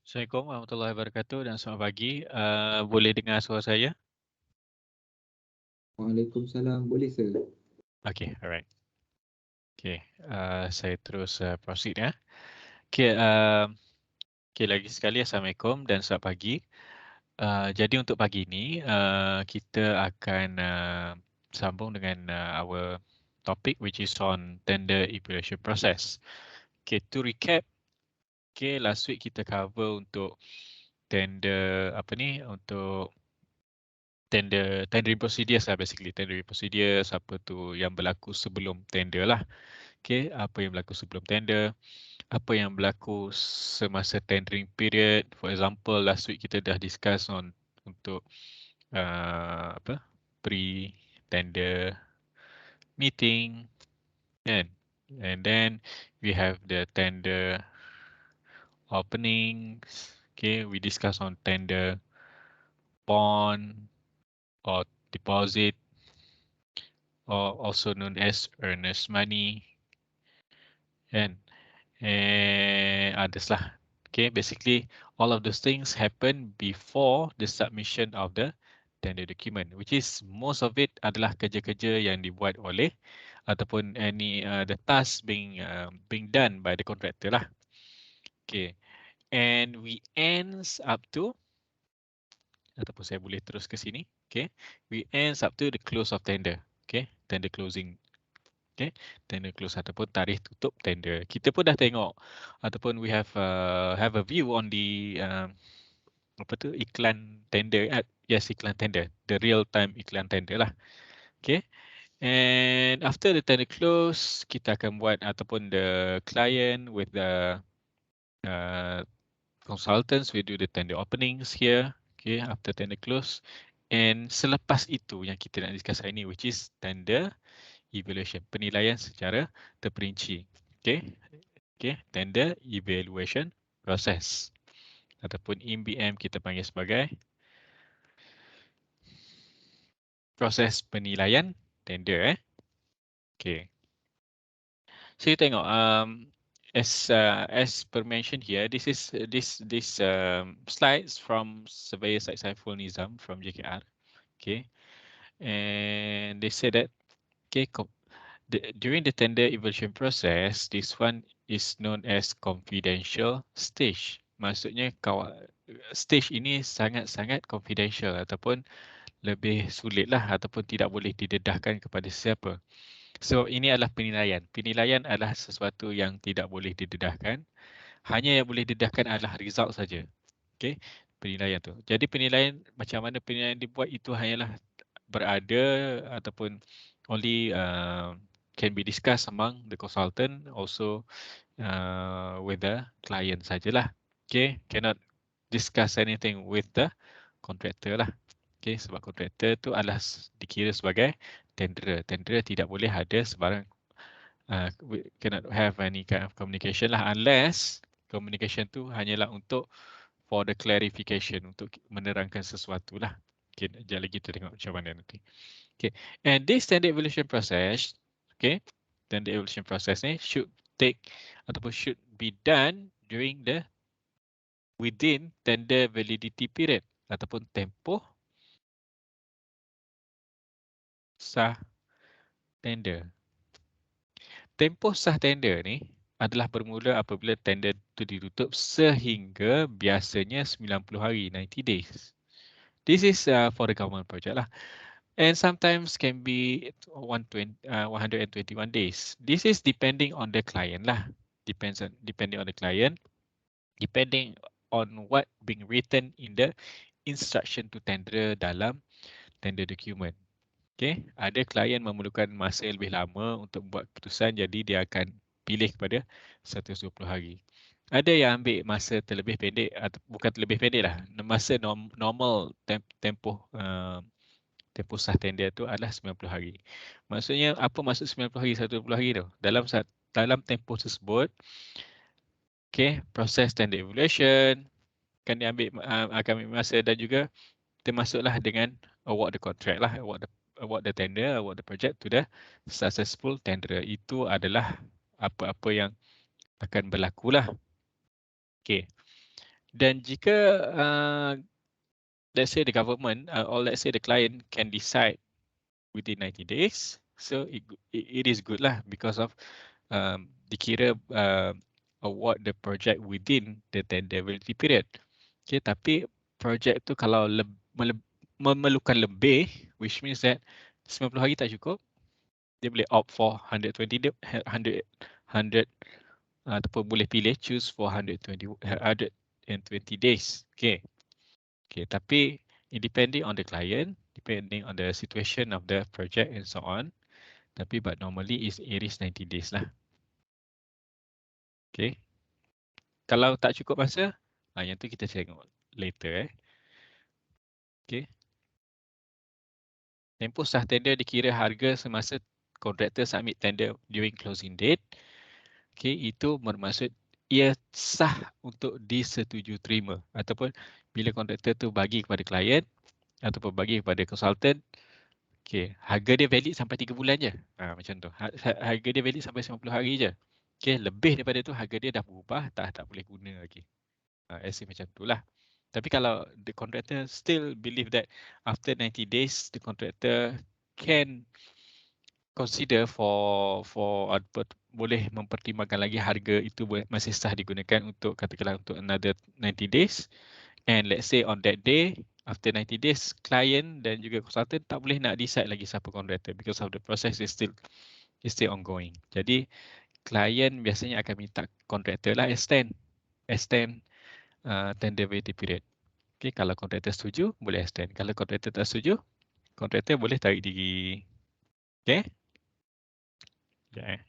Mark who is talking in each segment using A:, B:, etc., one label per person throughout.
A: Assalamualaikum warahmatullahi wabarakatuh dan selamat pagi. Boleh dengar suara saya?
B: Waalaikumsalam. Boleh sir?
A: Okay, alright. Okay, saya terus proceed ya. Okay, lagi sekali Assalamualaikum dan selamat pagi. Jadi untuk pagi ini kita akan sambung dengan our topic which is on tender evaluation process. Okay, to recap, okay, last week kita cover untuk tender untuk tendering procedures lah basically. Tendering procedures apa tu yang berlaku sebelum tender lah. Okay, apa yang berlaku sebelum tender, apa yang berlaku semasa tendering period. For example, last week kita dah discuss on untuk pre-tender meeting kan. And then we have the tender openings. Okay, we discuss on tender bond or deposit, or also known as earnest money, and others lah. Okay, basically all of those things happen before the submission of the tender document, which is most of it adalah kerja-kerja yang dibuat oleh ataupun the task being done by the contractor lah. Okay, and we ends up to, ataupun saya boleh terus ke sini. Okay, we ends up to the close of tender. Okay, tender closing. Okay, tender close ataupun tarikh tutup tender. Kita pun dah tengok ataupun we have a view on the iklan tender. Yes, iklan tender, the real time iklan tender lah. Okay, and after the tender close, kita akan buat ataupun the client with the consultants we do the tender openings here. Okay, after tender close, and selepas itu yang kita nak discuss hari ini, which is tender evaluation, penilaian secara terperinci. Okay, tender evaluation process ataupun IMBM kita panggil sebagai proses penilaian tender. Okay, so you tengok as per mentioned here, this slides from Surveyor Syed Saiful Nizam from JKR. Okay, and they say that during the tender evaluation process, this one is known as confidential stage. Maksudnya stage ini sangat-sangat confidential ataupun lebih sulit lah ataupun tidak boleh didedahkan kepada sesiapa. Sebab ini adalah penilaian. Penilaian adalah sesuatu yang tidak boleh didedahkan. Hanya yang boleh didedahkan adalah result saja. Okay, penilaian tu. Jadi penilaian, macam mana penilaian dibuat itu hanyalah berada ataupun only can be discussed among the consultant, also with the client sajalah. Okay, cannot discuss anything with the contractor lah. Okay, sebab contractor tu adalah dikira sebagai tenderer. Tenderer tidak boleh ada sebarang, we cannot have any kind of communication lah, unless communication tu hanyalah untuk for the clarification, untuk menerangkan sesuatu lah. Okay, sekejap lagi kita tengok macam mana nanti. Okay, and this tender evaluation process, okay, tender evaluation process ni should take ataupun should be done during the within tender validity period ataupun tempoh sah tender. Tempoh sah tender ni adalah bermula apabila tender itu ditutup sehingga biasanya 90 hari, 90 days. This is for the government project lah. And sometimes can be 121 days. This is depending on the client lah. Depending on the client, depending on what being written in the instruction to tender dalam tender document. Okay, ada klien memerlukan masa yang lebih lama untuk buat keputusan, jadi dia akan pilih kepada 120 hari. Ada yang ambil masa terlebih pendek, atau bukan terlebih pendek lah, masa normal tempoh tempoh sah tender tu adalah 90 hari. Maksudnya apa maksud 90 hari, 120 hari tu? Dalam tempoh tersebut, okay, proses tender evaluation akan ambil masa, dan juga termasuklah dengan award the contract lah, award the tender, award the project to the successful tenderer. Itu adalah apa-apa yang akan berlaku lah. Okay. Dan jika let's say the government or let's say the client can decide within 90 days, so it is good lah because of dikira award the project within the tenderability period. Okay, tapi projek tu kalau memerlukan lebih, which means that 90 hari tak cukup, dia boleh opt for 120 ataupun boleh pilih choose for 120 days. Okay. Okay, tapi it depending on the client, depending on the situation of the project and so on. Tapi but normally it is 90 days lah. Okay. Kalau tak cukup masa, yang tu kita tengok later. Okay. Tempoh sah tender dikira harga semasa kontraktor submit tender during closing date. Okay, itu bermaksud ia sah untuk disetujui terima ataupun bila kontraktor tu bagi kepada klien ataupun bagi kepada konsultan, okay, harga dia valid sampai 3 bulan je. Macam tu. Harga dia valid sampai 90 hari je. Okay, lebih daripada tu harga dia dah berubah, tak boleh guna lagi. As macam tu lah. Tapi kalau the contractor still believe that after 90 days the contractor can consider for boleh mempertimbangkan lagi harga itu masih sah digunakan untuk katakanlah untuk another 90 days, and let's say on that day after 90 days client dan juga consultant tak boleh nak decide lagi siapa contractor because of the process is still ongoing. Jadi client biasanya akan minta contractor lah extend tenderability period. Okay, kalau kontraktor setuju, boleh extend. Kalau kontraktor tak setuju, kontraktor boleh tarik diri. Okay? Sekejap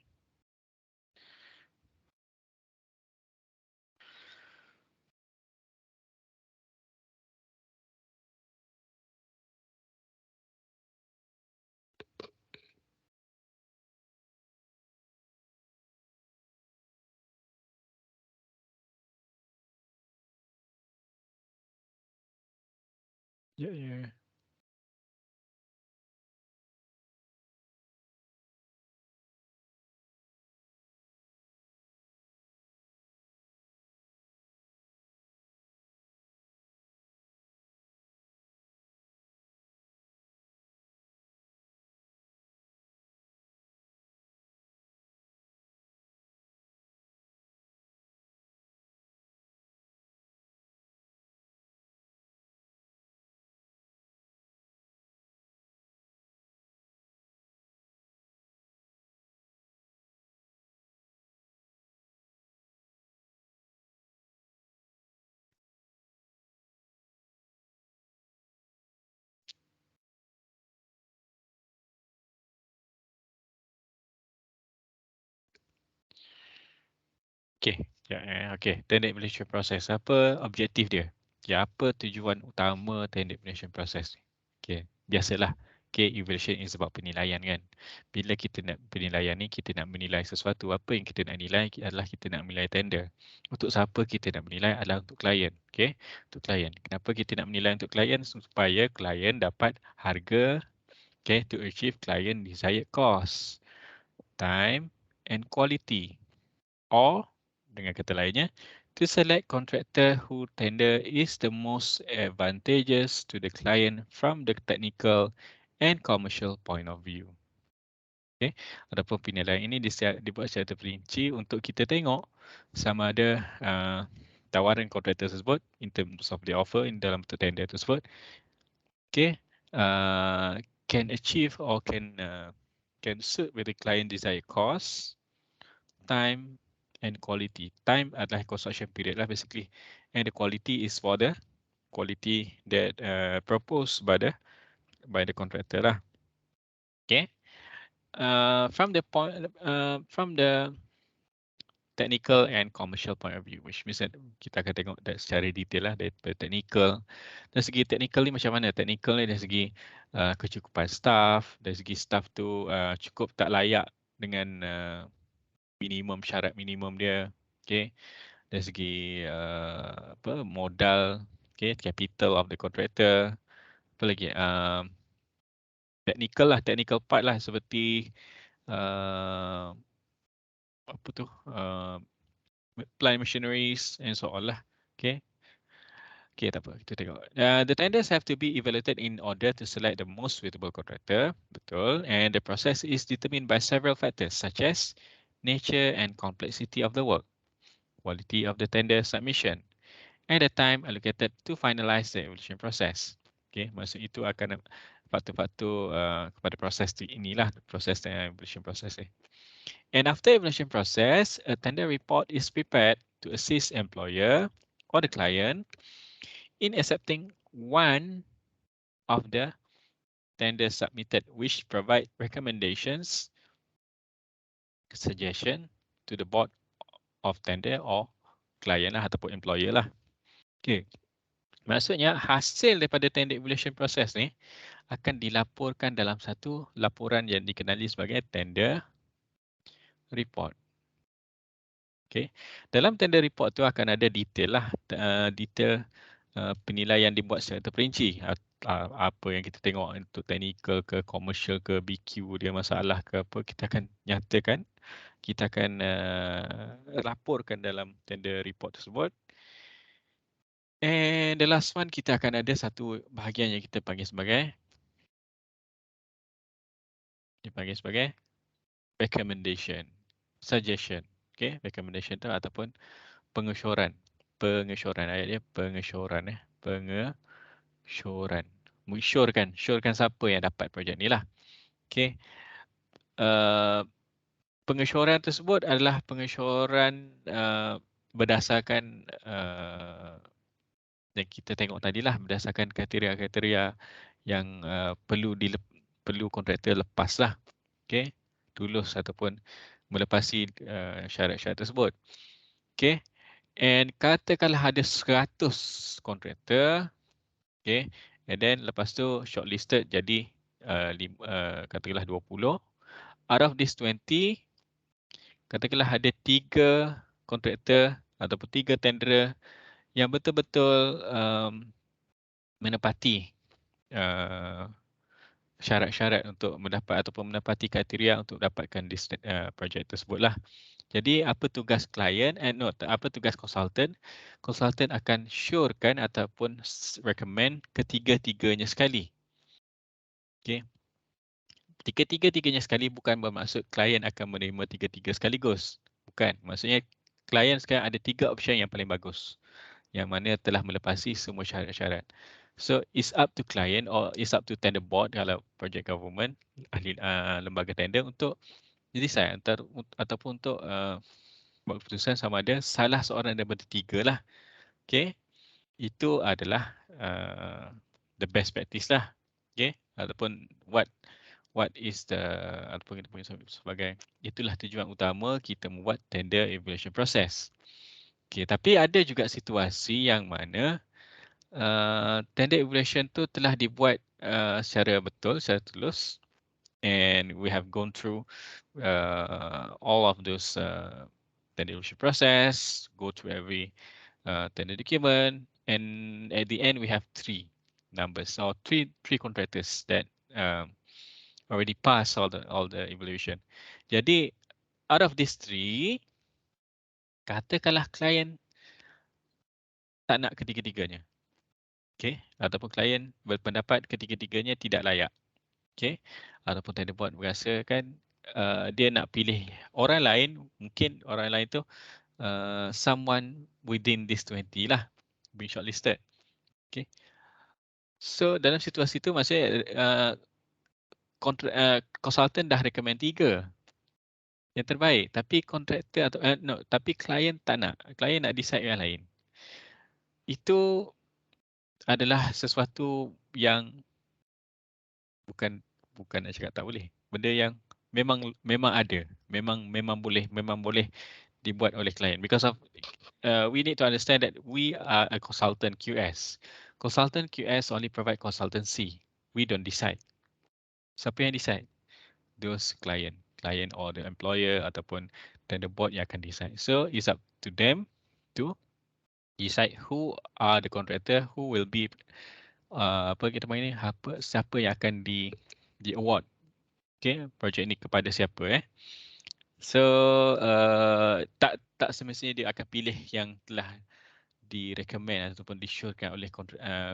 A: Ya. Okay. Okay. Tender evaluation process. Apa objektif dia? Ya, apa tujuan utama tender evaluation process ni? Okay. Biasalah. Okay, evaluation is about penilaian kan. Bila kita nak penilaian ni, kita nak menilai sesuatu. Apa yang kita nak nilai adalah kita nak menilai tender. Untuk siapa kita nak menilai adalah untuk klien. Okay, untuk klien. Kenapa kita nak menilai untuk klien? Supaya klien dapat harga, okay, to achieve client desired cost, time and quality. Or dengan kata lainnya, to select contractor who tender is the most advantageous to the client from the technical and commercial point of view. Okay. Adapun penilaian ini dibuat secara terperinci untuk kita tengok sama ada tawaran kontraktor tersebut in terms of the offer in dalam tender tersebut, okay, can achieve or can suit with the client desired cost, time and quality. Time adalah construction period lah basically, and the quality is for the quality that proposed by the contractor lah. Okay. From the technical and commercial point of view, which means that kita akan tengok secara detail lah daripada technical. Dari segi technical ni macam mana? Technical ni dari segi kecukupan staff, dari segi staff tu cukup tak layak dengan minimum, syarat minimum dia. Okay. Dari segi modal, okay, capital of the contractor. Apa lagi? Technical part lah seperti apa tu? Plant machineries and so on lah. Okay. Okay, tak apa. Kita tengok. The tenders have to be evaluated in order to select the most suitable contractor. Betul. And the process is determined by several factors such as nature and complexity of the work, quality of the tender submission, and the time allocated to finalize the evaluation process. Okay, maksud itu akan faktor-faktor kepada proses inilah proses evaluation process ni. And after evaluation process, a tender report is prepared to assist employer or the client in accepting one of the tenders submitted, which provide recommendations, suggestion to the board of tender or client lah ataupun employer lah. Okay. Maksudnya hasil daripada tender evaluation process ni akan dilaporkan dalam satu laporan yang dikenali sebagai tender report. Okay. Dalam tender report tu akan ada detail lah, detail penilaian dibuat secara terperinci. Apa yang kita tengok untuk technical ke commercial ke BQ dia masalah ke apa, kita akan nyatakan, kita akan laporkan dalam tender report tersebut. And the last one, kita akan ada satu bahagian yang kita panggil sebagai recommendation, suggestion. Okay, recommendation tu ataupun pengesyoran. Ayat dia pengesyoran. Pengesyoran. Syorkan siapa yang dapat projek ni lah. Okay. Pengesyoran tersebut adalah pengesyoran berdasarkan yang kita tengok tadilah, berdasarkan kriteria-kriteria yang perlu kontraktor lepas lah. Okay. Tulus ataupun melepasi syarat-syarat tersebut. Okay. And katakanlah ada 100 kontraktor. Okay. And then lepas tu shortlisted jadi katakanlah 20. Out of this 20, katakanlah ada 3 kontraktor ataupun 3 tenderer yang betul-betul menepati syarat-syarat untuk mendapat ataupun menepati kriteria untuk dapatkan projek tersebutlah. Jadi apa tugas klien apa tugas konsultan? Konsultan akan syorkan ataupun recommend ketiga-tiganya sekali. Okey. Tiga-tiganya sekali bukan bermaksud klien akan menerima tiga-tiga sekaligus. Bukan. Maksudnya klien sekarang ada 3 option yang paling bagus, yang mana telah melepasi semua syarat-syarat. So it's up to client or it's up to tender board kalau project government, ahli lembaga tender untuk decide ataupun untuk buat keputusan sama ada salah seorang daripada 3 lah. Okay. Itu adalah the best practice lah. Okay. Ataupun what is the ataupun kita panggil sebagai, itulah tujuan utama kita membuat tender evaluation process. Okay, tapi ada juga situasi yang mana tender evaluation tu telah dibuat secara betul, secara tulus, and we have gone through all of those tender evaluation process, go through every tender document, and at the end we have 3 numbers or three contractors that already passed all the evaluation. Jadi out of these 3, katakanlah klien tak nak ketiga-tiganya. Okay, ataupun klien berpendapat ketiga-tiganya tidak layak. Okay, ataupun tender board berasakan dia nak pilih orang lain, mungkin orang lain tu someone within this 20 lah being shortlisted. Okay, so dalam situasi tu maksudnya konsultan dah recommend 3 yang terbaik, tapi kontraktor atau tapi klien tak nak, klien nak decide yang lain. Itu adalah sesuatu yang bukan nak cakap tak boleh. Benda yang memang ada, memang boleh dibuat oleh klien, because of we need to understand that we are a consultant QS. Consultant QS only provide consultancy. We don't decide. Siapa yang decide? Those client or the employer ataupun tender board yang akan decide. So it's up to them to decide who are the contractor, who will be siapa yang akan di award, okay, projek ni kepada siapa. So tak semestinya dia akan pilih yang telah direkomend ataupun disyorkan oleh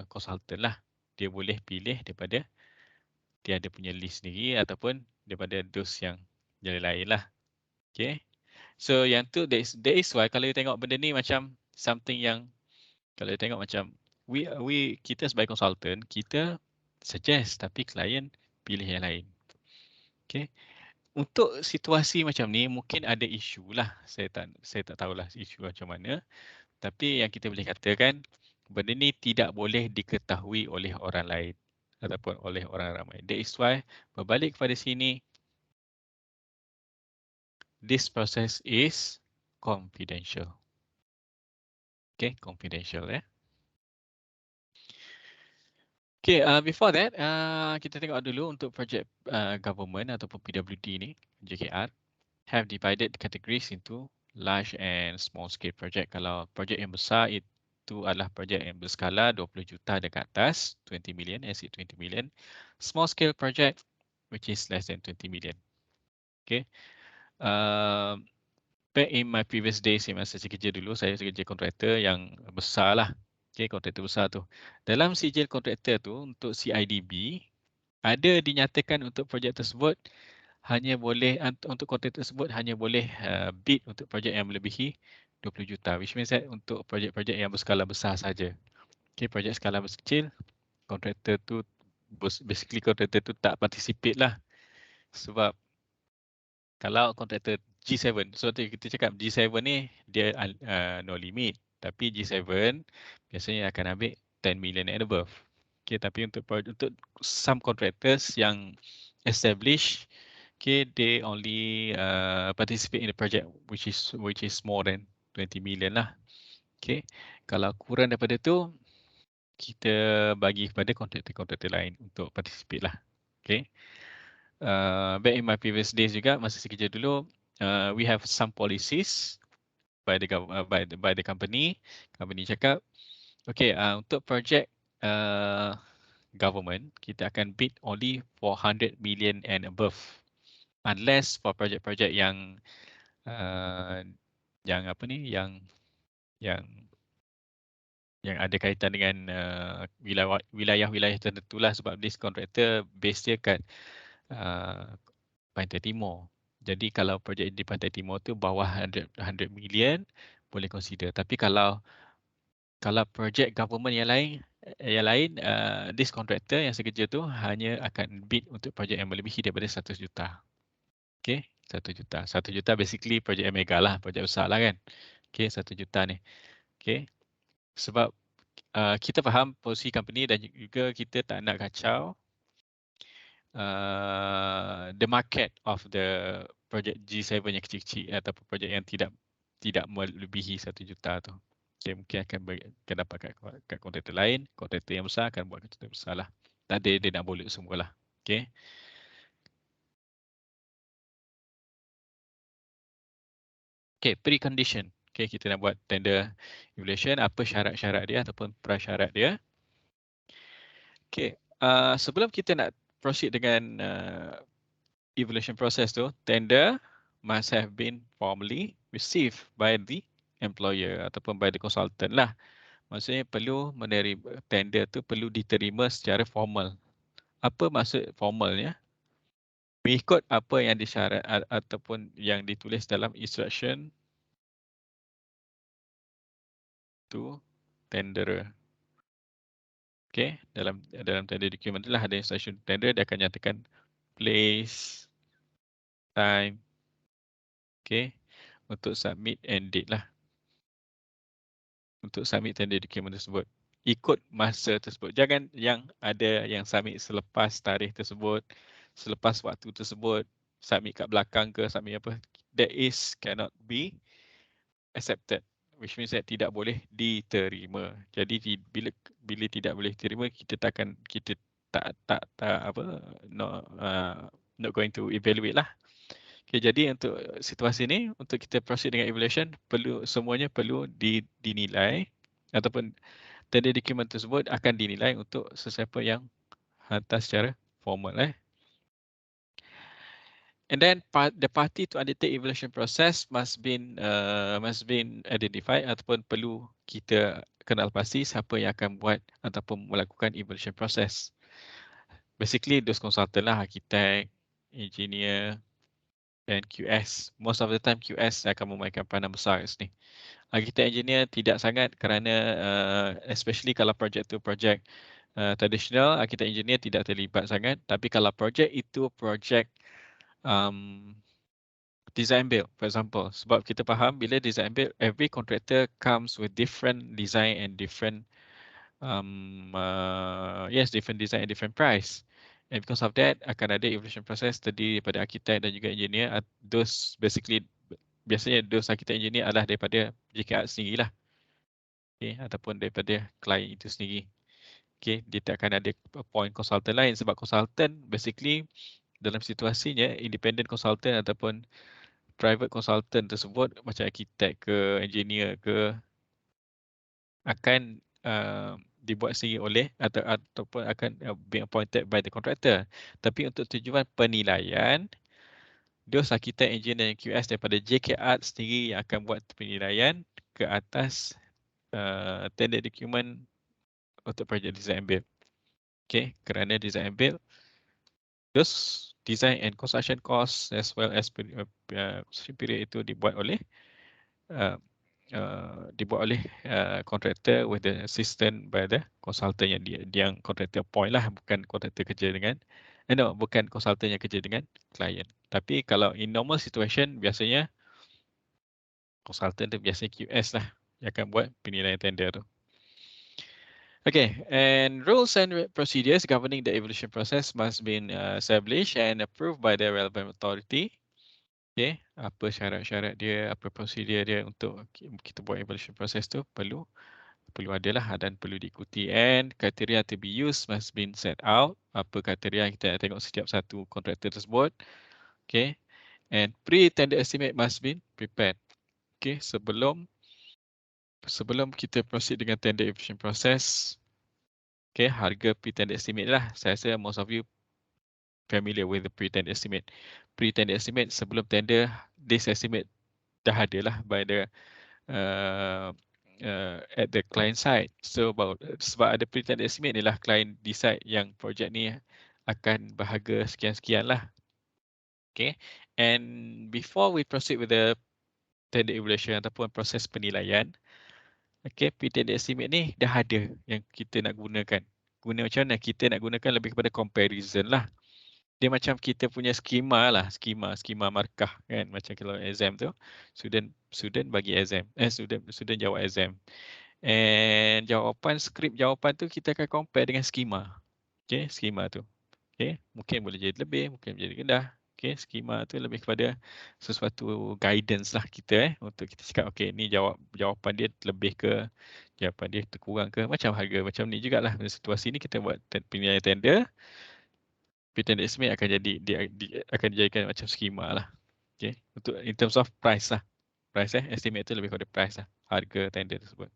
A: konsultan lah. Dia boleh pilih daripada dia ada punya list sendiri ataupun daripada dos yang lain lah. Okay. So yang tu that is why kalau you tengok benda ni macam something yang kalau you tengok macam kita sebagai konsultan kita suggest tapi klien pilih yang lain. Okay. Untuk situasi macam ni mungkin ada isu lah. Saya tak tahulah isu macam mana. Tapi yang kita boleh katakan benda ni tidak boleh diketahui oleh orang lain ataupun oleh orang ramai. That is why berbalik kepada sini this process is confidential. Okay, confidential ya. Okay, before that, kita tengok dulu untuk project government ataupun PWD ni, JKR, have divided categories into large and small scale project. Kalau projek yang besar itu adalah projek yang berskala 20 juta dan ke atas, 20 million, exceed 20 million. Small scale project which is less than 20 million. Okay. Back in my previous days, masa saya kerja dulu, saya kerja kontraktor yang besar lah. Okay, kontraktor besar tu. Dalam sijil kontraktor tu, untuk CIDB, ada dinyatakan untuk projek tersebut hanya boleh, untuk kontraktor tersebut hanya boleh bid untuk projek yang melebihi 20 juta. Which means that untuk projek-projek yang berskala besar saja. Okay, projek skala kecil, kontraktor tu, basically kontraktor tu tak participate lah. Sebab kalau kontraktor G7, so kita cakap G7 ni dia no limit, tapi G7 biasanya akan ambil 10 million and above. Okay, tapi untuk some contractors yang established, okay, they only participate in the project which is more than 20 million lah. Okay, kalau kurang daripada tu, kita bagi kepada kontraktor-kontraktor lain untuk participate lah. Okay. Back in my previous days juga, masa saya kerja dulu, we have some policies by the company. Company cakap, okay, untuk project government, kita akan bid only for 100 million and above. Unless for project-project yang apa ni, yang ada kaitan dengan wilayah-wilayah tertentu lah, sebab this contractor base dia kat Pantai Timur. Jadi kalau projek di Pantai Timur tu bawah 100 million boleh consider. Tapi kalau projek government yang lain this contractor yang saya kerja tu hanya akan bid untuk projek yang melebihi daripada 100 juta. Okay, 1 juta. 1 juta basically projek yang mega lah, projek besar lah kan. Okay, 1 juta ni. Okay, sebab kita faham posisi company dan juga kita tak nak kacau the market of the project G7 yang kecil-kecil ataupun projek yang tidak melebihi 1 juta tu. Okay, mungkin akan dapat kat kontraktor lain, kontraktor yang besar akan buat kontraktor besar lah. Tak ada dia nak boleh semualah. Okay. Okay, precondition. Okay, kita nak buat tender evaluation, apa syarat-syarat dia ataupun prasyarat dia. Okay, sebelum kita nak proceed dengan evaluation process tu, tender must have been formally received by the employer ataupun by the consultant lah. Maksudnya perlu menerima tender tu perlu diterima secara formal. Apa maksud formalnya? Mengikut apa yang disyarat ataupun yang ditulis dalam instruction to tenderer. Okay, dalam tender document tu lah ada instruction tender, dia akan nyatakan place, time, okay, untuk submit and date lah. Untuk submit tender document tersebut. Ikut masa tersebut. Jangan yang ada yang submit selepas tarikh tersebut, selepas waktu tersebut, submit kat belakang ke, submit apa. That is cannot be accepted. Which means that tidak boleh diterima. Jadi bila tidak boleh diterima, kita tak not going to evaluate lah. Okay, jadi untuk situasi ni, untuk kita proceed dengan evaluation, semuanya perlu dinilai ataupun tender dokumen tersebut akan dinilai untuk sesiapa yang hantar secara formal. And then the party to undertake evaluation process must been identified ataupun perlu kita kenal pasti siapa yang akan buat ataupun melakukan evaluation process. Basically, those consultant lah, architect, engineer, dan QS. Most of the time QS akan memainkan peranan besar kat sini. Architect engineer tidak sangat kerana especially kalau project tu project traditional, architect engineer tidak terlibat sangat. Tapi kalau project itu project design build, for example. Sebab kita faham bila design build, every contractor comes with different design and different different design and different price. And because of that, akan ada evaluation process terdiri daripada architect dan juga engineer. Those basically, biasanya those architect engineer adalah daripada JKR sendirilah. Okay, ataupun daripada klien itu sendiri. Okay, dia tak akan ada point consultant lain sebab consultant basically dalam situasinya independent consultant ataupun private consultant tersebut macam architect ke engineer ke akan dibuat sendiri oleh ataupun akan be appointed by the contractor. Tapi untuk tujuan penilaian, those architect, engineer dan QS daripada JKR sendiri yang akan buat penilaian ke atas tender document untuk project design and build. Okay, kerana design and build, those design and construction cost as well as construction period itu dibuat oleh contractor with the assistant by the consultant yang contractor appoint lah, bukan contractor kerja dengan bukan consultant yang kerja dengan client. Tapi kalau in normal situation biasanya consultant tu biasanya QS lah yang akan buat penilaian tender tu. Okay, and rules and procedures governing the evaluation process must be established and approved by the relevant authority. Okay, apa syarat-syarat dia, apa prosedur dia untuk kita buat evaluation process tu perlu adalah dan perlu diikuti. And criteria to be used must be set out. Apa kriteria yang kita nak tengok setiap satu kontraktor tersebut. Okay, and pre-tender estimate must be prepared. Okay, sebelum kita proceed dengan tender evaluation process, okay, harga pre-tender estimate lah. Saya rasa most of you familiar with the pre-tender estimate. Pre-tender estimate sebelum tender, this estimate dah ada lah by the at the client side. So sebab ada pre-tender estimate ni lah client decide yang project ni akan berharga sekian-sekian lah. Okay, and before we proceed with the tender evaluation ataupun proses penilaian, okay, pre-tender estimate ni dah ada yang kita nak gunakan. Guna macam mana? Kita nak gunakan lebih kepada comparison lah. Dia macam kita punya skema lah, skema markah kan, macam kalau exam tu student bagi exam, student jawab exam, and skrip jawapan tu kita akan compare dengan skema. Okay, skema tu, okay, mungkin boleh jadi lebih, mungkin jadi rendah. Okay, skema tu lebih kepada sesuatu guidance lah kita untuk kita cakap okay, ni jawapan dia lebih ke, jawapan dia terkurang ke, macam harga macam ni jugalah. Dalam situasi ni kita buat penilaian tender, pre-tender estimate akan akan dijadikan macam skema lah. Okay, untuk in terms of price lah. Price estimate tu lebih kepada price lah, harga tender tersebut.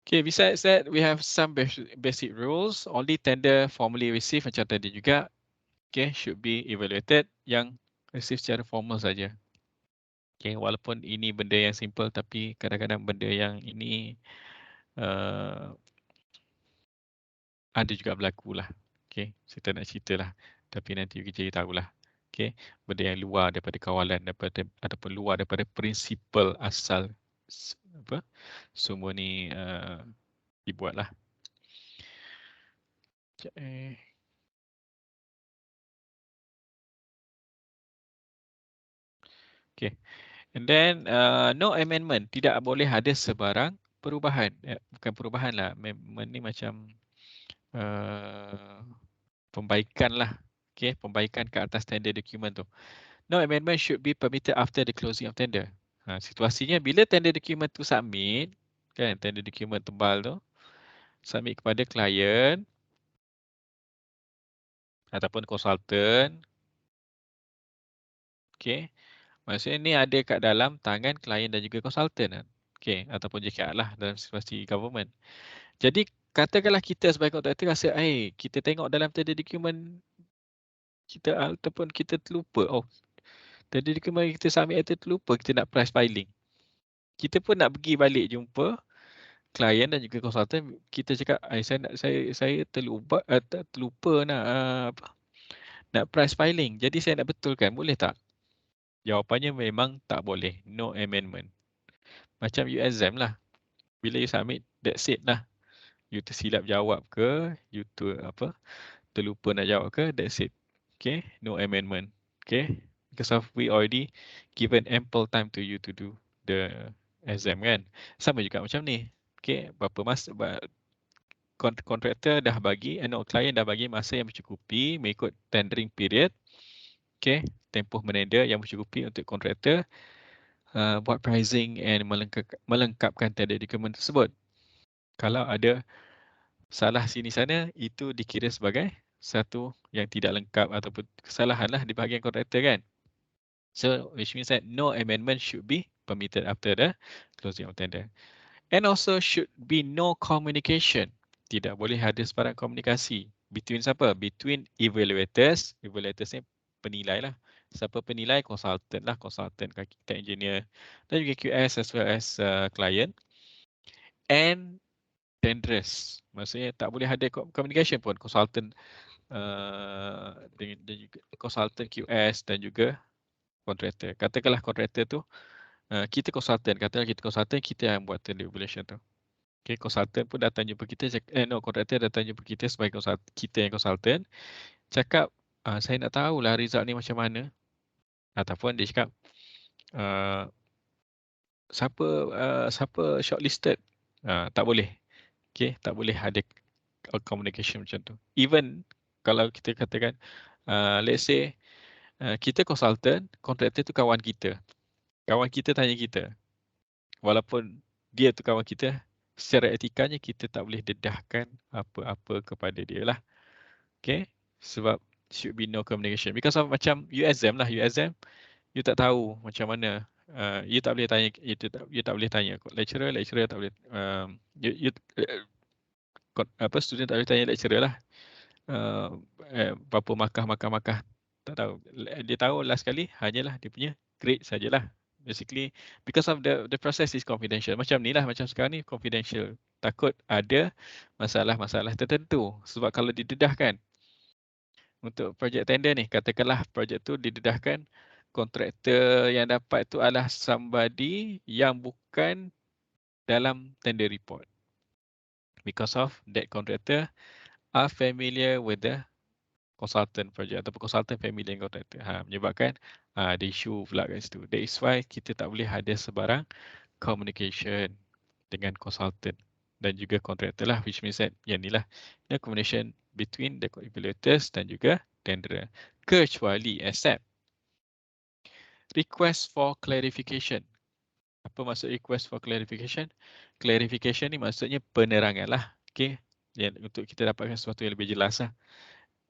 A: Okay, besides that, we have some basic rules. Only tender formally received macam tadi juga, okay, should be evaluated. Yang receive secara formal saja. Okay, walaupun ini benda yang simple tapi kadang-kadang benda yang ini ada juga berlaku lah. Okay, saya tak nak cerita lah. Tapi nanti kita jadi tahulah. Okay, benda yang luar daripada kawalan ataupun luar daripada prinsipal asal semua ni dibuatlah. Okay, and then no amendment, tidak boleh ada sebarang perubahan. Bukan perubahan lah, amendment ni macam pembaikan lah. Okay, pembaikan ke atas tender document tu. No amendment should be permitted after the closing of tender. Situasinya bila tender document tu submit, kan, tender document tebal tu, submit kepada klien ataupun konsultan. Okay, maksudnya ni ada kat dalam tangan klien dan juga konsultan. Okay, ataupun JKR lah dalam situasi government. Jadi katakanlah kita sebagai kontraktor rasa, kita tengok dalam tender document kita ataupun kita terlupa, tender document kita submit itu terlupa kita nak price filing. Kita pun nak pergi balik jumpa klien dan juga konsultan, kita cakap, saya terlupa nak nak price filing. Jadi saya nak betulkan, boleh tak? Jawapannya memang tak boleh. No amendment. Macam you exam lah. Bila you submit, that's it lah. You tersilap jawab ke, you terlupa nak jawab ke, that's it. Okay, no amendment. Okay, because of we already given ample time to you to do the exam kan. Sama juga macam ni. Okay, berapa masa kontraktor dah bagi, klien dah bagi masa yang mencukupi mengikut tendering period. Okay, tempoh menender yang mencukupi untuk kontraktor buat pricing and melengkapkan tender dokumen tersebut. Kalau ada salah sini sana, itu dikira sebagai satu yang tidak lengkap ataupun kesalahan lah di bahagian kontraktor kan. So, which means that no amendment should be permitted after the closing of tender. And also should be no communication. Tidak boleh ada sebarang komunikasi. Between siapa? Between evaluators. Evaluators ni penilai lah. Siapa penilai? Consultant lah. Consultant, architect, engineer. Dan juga QS as well as client. And tenderers. Maksudnya tak boleh ada communication pun. Consultant dan juga consultant QS dan juga kontraktor. Katakanlah kontraktor tu kita consultant, kita yang buat tender evaluation tu. Okay, consultant pun datang jumpa kita, kontraktor datang jumpa kita sebagai kita yang consultant, cakap saya nak tahulah result ni macam mana. Ataupun dia cakap siapa shortlisted. Tak boleh. Okay, tak boleh ada communication macam tu. Even kalau kita katakan let's say kita consultant, kontraktor tu kawan kita. Kawan kita tanya kita. Walaupun dia tu kawan kita, secara etikanya kita tak boleh dedahkan apa-apa kepada dia lah. Okay? Sebab should be no communication. Because of macam you exam lah, you tak tahu macam mana. You tak boleh tanya, you tak boleh tanya lecturer tak boleh. Student tak boleh tanya lecturer lah. Berapa markah. Tak tahu. Dia tahu last kali hanyalah dia punya grade sajalah. Basically, because of the process is confidential. Macam ni lah, macam sekarang ni confidential. Takut ada masalah-masalah tertentu. Sebab kalau didedahkan untuk projek tender ni, katakanlah projek tu didedahkan, kontraktor yang dapat tu adalah somebody yang bukan dalam tender report. Because of that contractor are familiar with the consultant project ataupun consultant familiar dengan kontraktor. Menyebabkan ada isu pula kat situ. That is why kita tak boleh ada sebarang communication dengan consultant dan juga kontraktor lah, which means that yang ni lah the communication between the evaluators dan juga tenderer, kecuali except request for clarification. Apa maksud request for clarification? Clarification ni maksudnya penerangan lah. Okay? Untuk kita dapatkan sesuatu yang lebih jelas lah.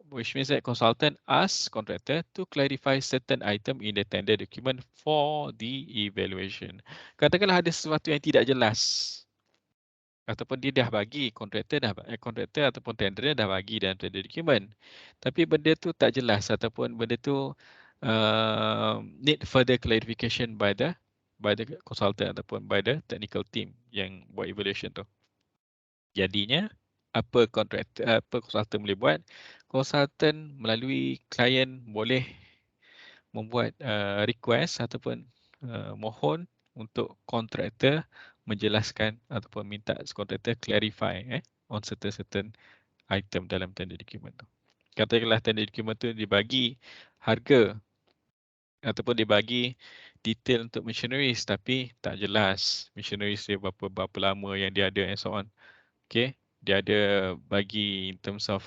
A: Which means that consultant asks contractor to clarify certain item in the tender document for the evaluation. Katakanlah ada sesuatu yang tidak jelas. Ataupun dia dah bagi, kontraktor ataupun tenderer dah bagi dalam tender document. Tapi benda tu tak jelas ataupun benda tu need further clarification by the consultant ataupun by the technical team yang buat evaluation tu. Jadinya, apa consultant boleh buat? Consultant melalui klien boleh membuat request ataupun mohon untuk kontraktor menjelaskan ataupun minta kontraktor clarify on certain item dalam tender document tu. Katakanlah tender document tu dibagi harga ataupun dibagi detail untuk machineries tapi tak jelas machineries dia berapa lama yang dia ada and so on. Okay, dia ada bagi in terms of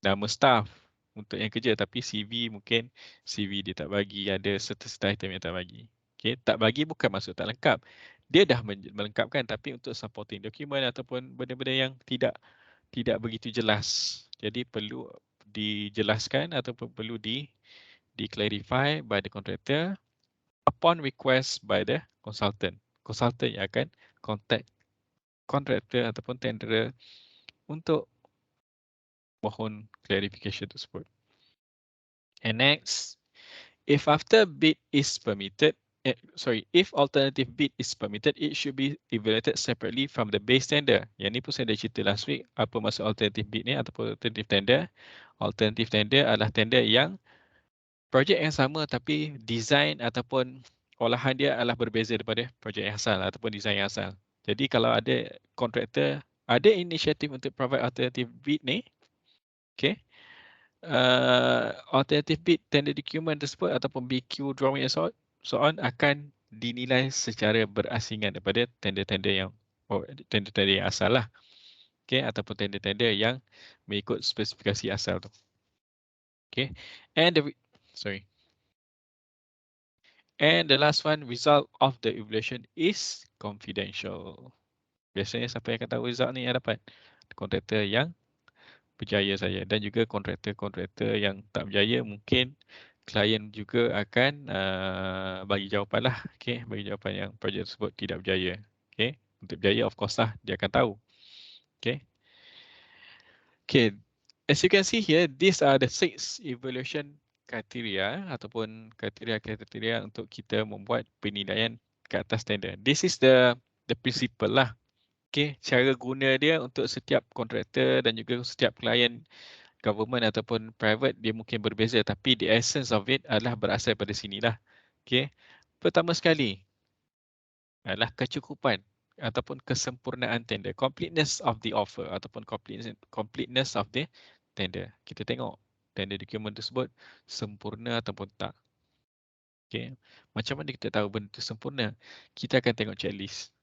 A: nama staff untuk yang kerja tapi CV dia tak bagi, ada certain item yang tak bagi. Okay, tak bagi bukan maksud tak lengkap. Dia dah melengkapkan tapi untuk supporting document ataupun benda-benda yang tidak begitu jelas. Jadi perlu dijelaskan ataupun perlu di-clarify by the contractor upon request by the consultant. Consultant yang akan contact contractor ataupun tenderer untuk mohon clarification tersebut. And next, if after bid is permitted, if alternative bid is permitted, it should be evaluated separately from the base tender. Yang ni pun saya dah cerita last week, apa maksud alternative bid ni ataupun alternative tender. Alternative tender adalah tender yang projek yang sama tapi design ataupun olahan dia adalah berbeza daripada projek yang asal ataupun design yang asal. Jadi kalau ada kontraktor ada inisiatif untuk provide alternative bid ni, okay, alternative bid tender document tersebut ataupun BQ drawing and so on akan dinilai secara berasingan daripada tender-tender yang tender-tender yang asal lah, okay, ataupun tender-tender yang mengikut spesifikasi asal tu. Okay, and the last one, result of the evaluation is confidential. Biasanya siapa yang akan tahu result ni yang dapat? Kontraktor yang berjaya saja, dan juga kontraktor-kontraktor yang tak berjaya mungkin klien juga akan bagi jawapan lah, okay, bagi jawapan yang projek tersebut tidak berjaya. Okay, untuk berjaya of course lah dia akan tahu. Okay. Okay, as you can see here, these are the 6 evaluation criteria ataupun kriteria-kriteria untuk kita membuat penilaian ke atas tender. This is the principle lah. Okay, cara guna dia untuk setiap kontraktor dan juga setiap klien government ataupun private dia mungkin berbeza, tapi the essence of it adalah berasal pada sinilah. Okay, pertama sekali adalah kecukupan ataupun kesempurnaan tender, completeness of the offer ataupun completeness of the tender. Kita tengok tender document tersebut sempurna ataupun tak. Okay, macam mana kita tahu benda itu sempurna? Kita akan tengok checklist.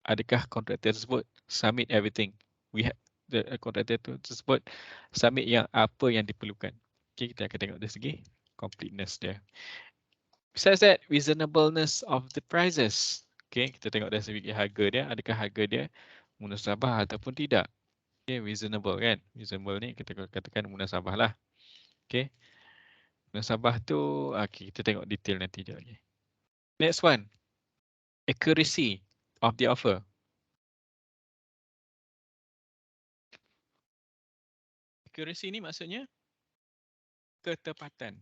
A: Adakah kontraktor tersebut submit everything? The kontraktor tersebut submit yang apa yang diperlukan. Okay, kita akan tengok dari segi completeness dia. Besides that, reasonableness of the prices. Okay, kita tengok dari segi harga dia, adakah harga dia munasabah ataupun tidak. Okay, reasonable kan? Reasonable ni kita katakan munasabah lah. Okay, munasabah tu, okay, kita tengok detail nanti je lagi. Next one, accuracy of the offer. Accuracy ni maksudnya ketepatan.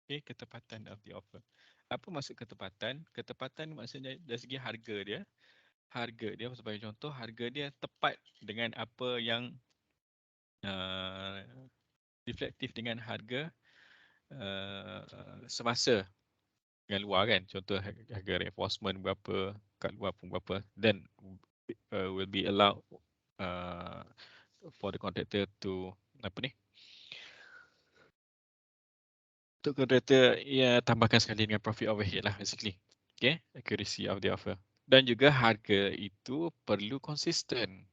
A: Okay, ketepatan of the offer. Apa maksud ketepatan? Ketepatan maksudnya dari segi harga dia. Harga dia sebagai contoh, harga dia tepat dengan apa yang reflektif dengan harga semasa dengan luar kan. Contoh harga reinforcement berapa, kat luar pun berapa. Then will be allowed for the contractor to apa ni? Untuk kontraktor, ya tambahkan sekali dengan profit overhead lah basically. Okay, accuracy of the offer. Dan juga harga itu perlu konsisten.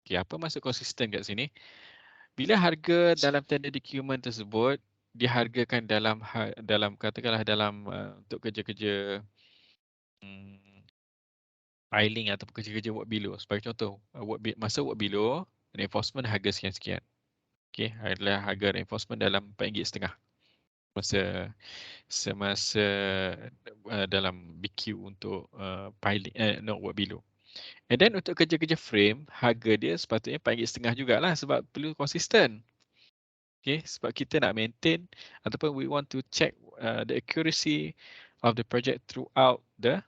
A: Okay, apa maksud konsisten kat sini? Bila harga dalam tender document tersebut dihargakan dalam katakanlah dalam untuk kerja-kerja piling atau kerja-kerja work below. Sebagai contoh, masa work below, reinforcement harga sekian-sekian. Okay, adalah harga reinforcement dalam RM4.5 semasa dalam BQ untuk piling, work below. And then untuk kerja-kerja frame, harga dia sepatutnya RM4.5 jugalah sebab perlu konsisten. Okay, sebab kita nak maintain ataupun we want to check the accuracy of the project throughout the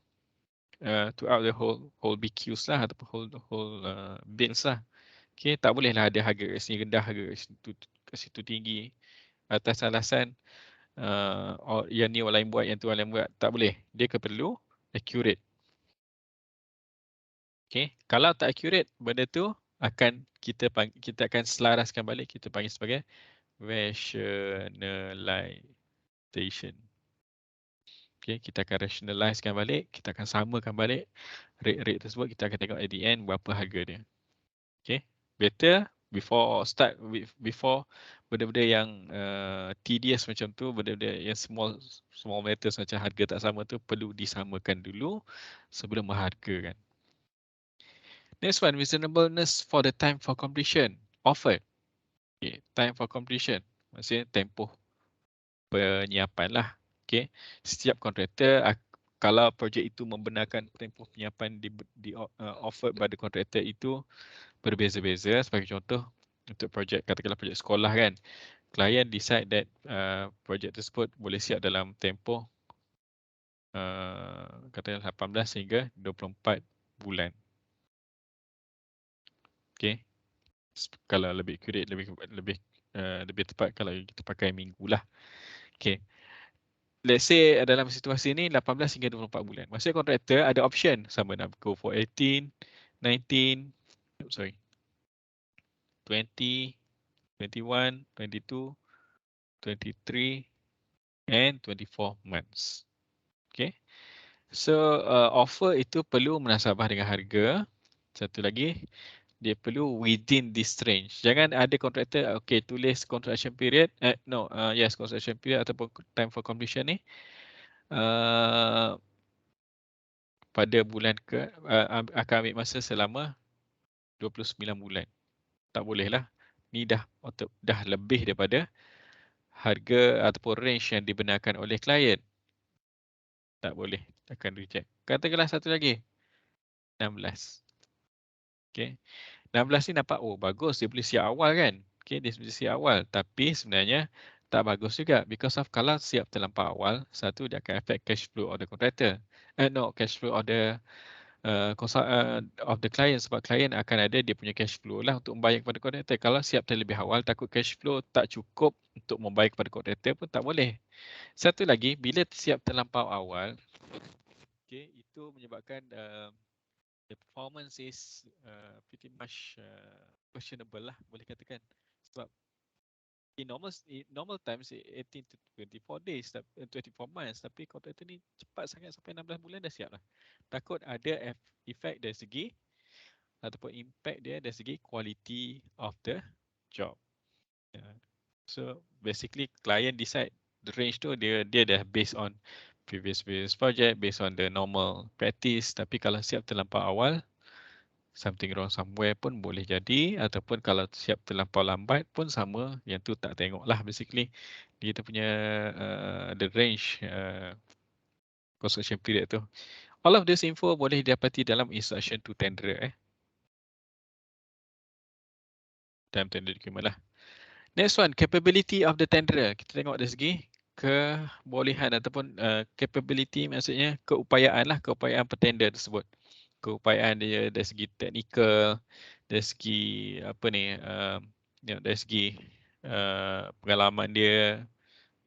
A: whole BQs lah ataupun whole bids lah. Okay, tak bolehlah ada harga kat sini rendah, harga kat situ tinggi atas alasan yang ni orang lain buat, yang tu orang lain buat. Tak boleh. Dia perlu accurate. Okay, kalau tak accurate, benda tu akan kita akan selaraskan balik, kita panggil sebagai rationalization. Okay, kita akan rationalizekan balik, kita akan samakan balik rate tersebut, kita akan tengok at the end berapa harga dia. Okay, better before benda-benda yang tedious macam tu, benda-benda yang small matters macam harga tak sama tu perlu disamakan dulu sebelum menghargakan. Next one, reasonableness for the time for completion offered. Okay, time for completion maksudnya tempoh penyiapan lah. Okay, setiap kontraktor kalau projek itu membenarkan tempoh penyiapan di offered pada kontraktor itu berbeza-beza. Sebagai contoh, untuk projek, katakanlah projek sekolah kan, klien decide that projek tersebut boleh siap dalam tempoh kata 18 hingga 24 bulan. Okey. Kalau lebih accurate, lebih tepat kalau kita pakai minggu lah. Okey. Let's say dalam situasi ni 18 hingga 24 bulan. Maksudnya kontraktor ada option sama nak go for 18, 19, 20, 21, 22, 23 and 24 months. Okay. So offer itu perlu munasabah dengan harga. Satu lagi, dia perlu within this range. Jangan ada kontraktor, okay, tulis construction period, construction period ataupun time for completion ni pada bulan akan ambil masa selama 29 bulan. Tak boleh lah. Ni dah lebih daripada harga ataupun range yang dibenarkan oleh klien. Tak boleh, akan reject. Katakanlah satu lagi, 16. Okay. 16 ni nampak, oh bagus, dia boleh siap awal kan. Okay, dia boleh siap awal. Tapi sebenarnya tak bagus juga. Because of kalau siap terlampau awal, satu dia akan affect cash flow of the contractor. Cash flow of the client, sebab klien akan ada dia punya cash flow lah untuk membayar kepada kontraktor. Kalau siap terlebih awal, takut cash flow tak cukup untuk membayar kepada kontraktor pun tak boleh. Satu lagi, bila siap terlampau awal, okay, itu menyebabkan the performance is pretty much questionable lah, boleh katakan. Sebab in normal times 18 to 24 days, 24 months, tapi kontraktor ni cepat sangat sampai 16 bulan dah siap lah. Takut ada efek dari segi ataupun impact dia dari segi quality of the job. So basically client decide the range tu dia dah based on previous project, based on the normal practice. Tapi kalau siap terlampau awal, something wrong somewhere pun boleh jadi, ataupun kalau siap terlampau lambat pun sama, yang tu tak tengok lah basically. Kita punya the range construction period tu. All of this info boleh didapati dalam instruction to tender dalam tender document lah. Next one, capability of the tenderer. Kita tengok dari segi kebolehan ataupun capability, maksudnya keupayaan lah, keupayaan petender tersebut. Keupayaan dia dari segi teknikal, dari segi apa ni, dari segi pengalaman dia,